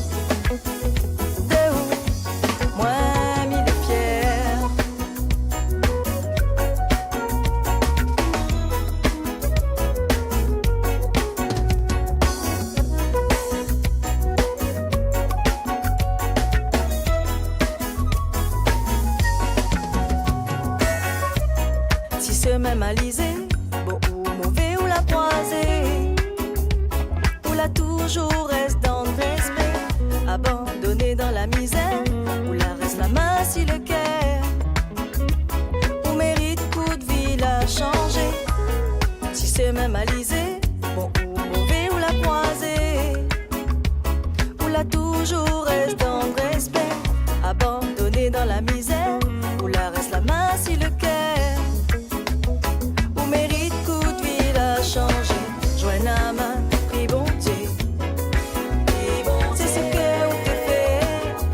De où moi mis le fier. Si ce même alisé, bon ou mauvais ou la croisée, ou la toujours reste dans le respect, abandonné dans la misère, ou la reste la main si le cœur, ou mérite coup de vie la changer. Si ce même alisé, bon ou mauvais ou la croisée, ou la toujours reste dans le respect, abandonné dans la misère, ou la reste la main si le cœur. Ou mérite coup de vie la changer. Joigne la main, prie bon Dieu. C'est ce que où t'es fait,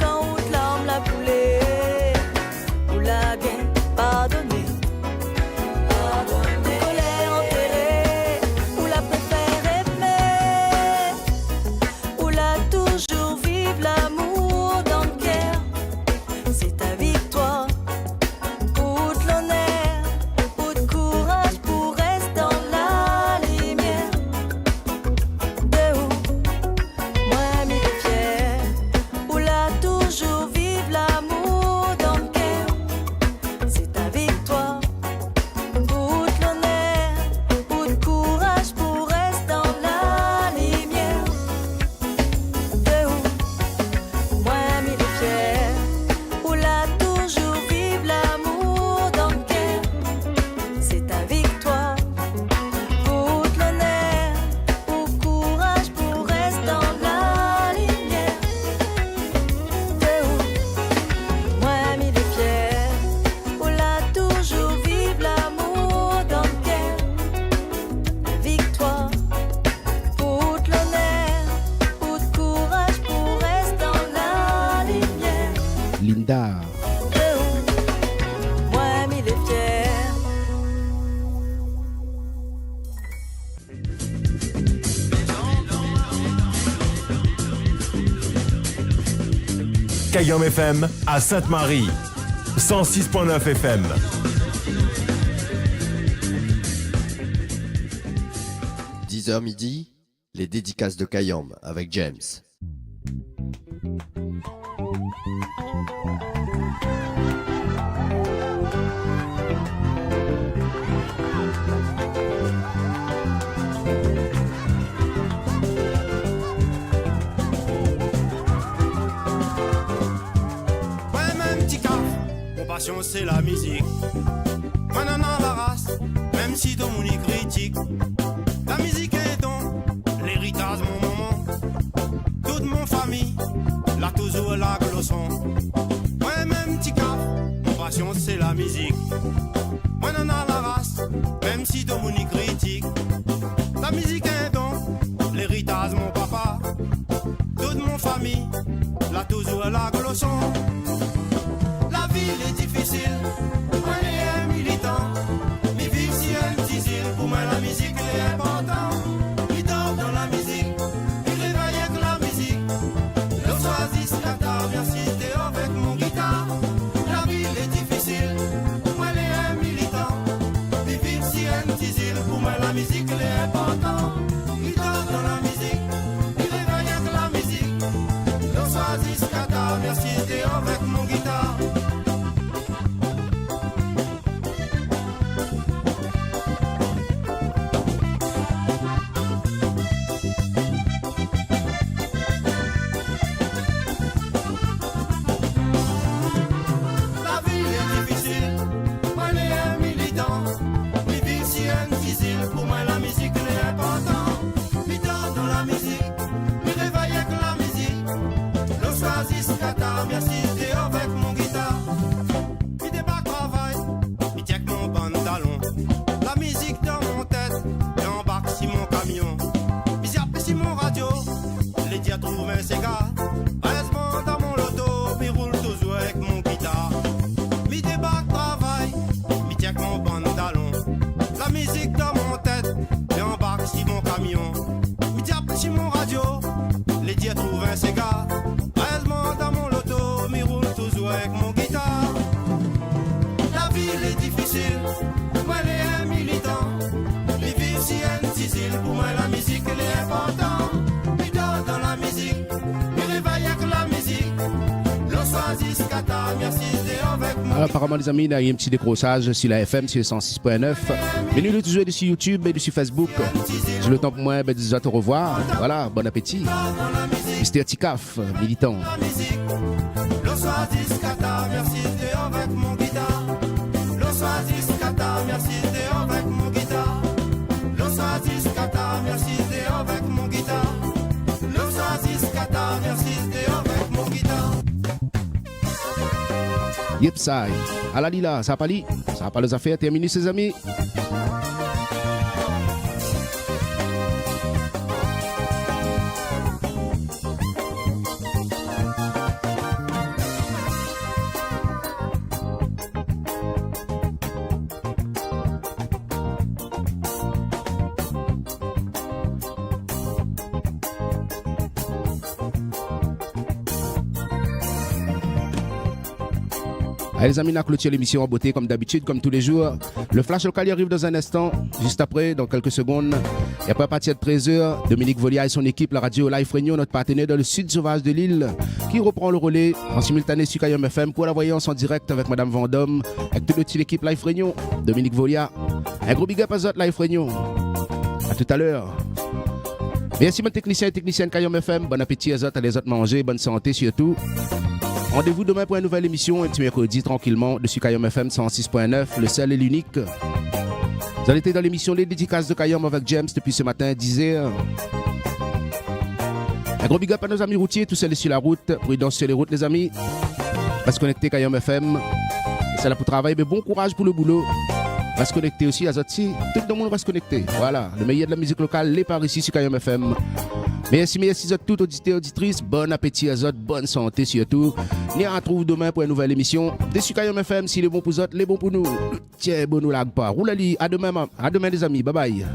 quand où l'âme l'a coulé. Ou la gain, pardonner. Des colères enterrées, ou la préfère aimer. Ou la toujours vivre l'amour dans le cœur. C'est ta victoire. Pour de l'honneur, pour de courage, pour rester dans la lumière. De où moi mis le fier. Ou la toujours vivre l'amour dans le cœur. C'est ta victoire. Pour de l'honneur, pour de courage, pour rester dans la lumière. De où moi mis le fier. Ou la toujours vivre l'amour dans le cœur. C'est ta victoire. Pour de l'honneur, pour courage, pour rester dans la lumière. De où moi mis le fier. Ou la toujours vivre l'amour dans le cœur. La victoire. Pour de l'honneur, pour de courage, pour rester dans la lumière. Linda. De où moi mis le fier. Kayom FM à Sainte-Marie. 106.9 FM. 10h midi, les dédicaces de Kayom avec James. Ouais, même petit caf, mon passion c'est la musique. Maintenant la race, même si tout le monde y critique. La musique est don, l'héritage mon moment. Toute mon famille, la toujours la glosson. Ouais, même petit caf, mon passion c'est la musique. Maintenant la race, même si tout le monde y critique. La musique est don, l'héritage mon papa. Toute mon famille, la toujours la glosson. La ville est difficile, on est un militant. Mais vivre si un petit île pour moi. la musique est importante. Il dort dans la musique, il réveille avec la musique. Le soir, Ziskata, merci, t'es avec mon guitare. La ville est difficile, moi, elle est un militant. Vivre si difficile, pour moi, la musique est importante. Il dort dans la musique, il réveille avec la musique. Le soir, Ziskata, merci, t'es avec mon guitare. Alors, apparemment, les amis, il y a un petit décrochage sur la FM, sur le 106.9. Mais nous, toujours sur YouTube et sur Facebook. J'ai le temps pour moi de te revoir. Voilà, bon appétit. Mr. Tikaf, militant. Le soir, Ziskata, merci, t'es avec mon guitare. Le soir, Ziskata, merci, t'es avec mon guitare. Le soir, Ziskata, merci, t'es avec mon guitare. Le soir, Ziskata, merci, t'es avec mon guitare. Yep, ça. À la lila, ça n'a pas li. Ça n'a pas les affaires terminées, ses amis. Allez les amis, on a clôturé l'émission en beauté comme d'habitude, comme tous les jours. Le flash local y arrive dans un instant, juste après, dans quelques secondes. Et après, à partir de 13h, Dominique Volia et son équipe, la radio Live Réunion, notre partenaire dans le sud sauvage de l'île, qui reprend le relais en simultané sur Kayom FM pour la voyance en direct avec Madame Vendôme, avec toute l'équipe Live Réunion, Dominique Volia. Un gros big up à Zot Live Réunion. À tout à l'heure. Merci mon technicien et technicienne Kayom FM. Bon appétit à Zot, à les autres manger, bonne santé surtout. Rendez-vous demain pour une nouvelle émission, un petit mercredi tranquillement, dessus Kayom FM 106.9, le seul et l'unique. Vous allez être dans l'émission Les Dédicaces de Kayom avec James depuis ce matin à 10h. Un gros big up à nos amis routiers, tous ceux sur la route, prudence sur les routes les amis. Reste connecté Kayom FM. Et c'est là pour travailler, mais bon courage pour le boulot. Reste connecté aussi à Zotsi, tout le monde reste connecté. Voilà, le meilleur de la musique locale, les par ici sur Kayom FM. Merci à tout auditeur et auditrice. Bon appétit à Zot, bonne santé surtout. Nous on retrouve demain pour une nouvelle émission. Dessus Kayom FM, si les bons pour Zot, les bons pour nous. Tiens, bon nous lag pas. Roulali, à demain les amis, bye bye.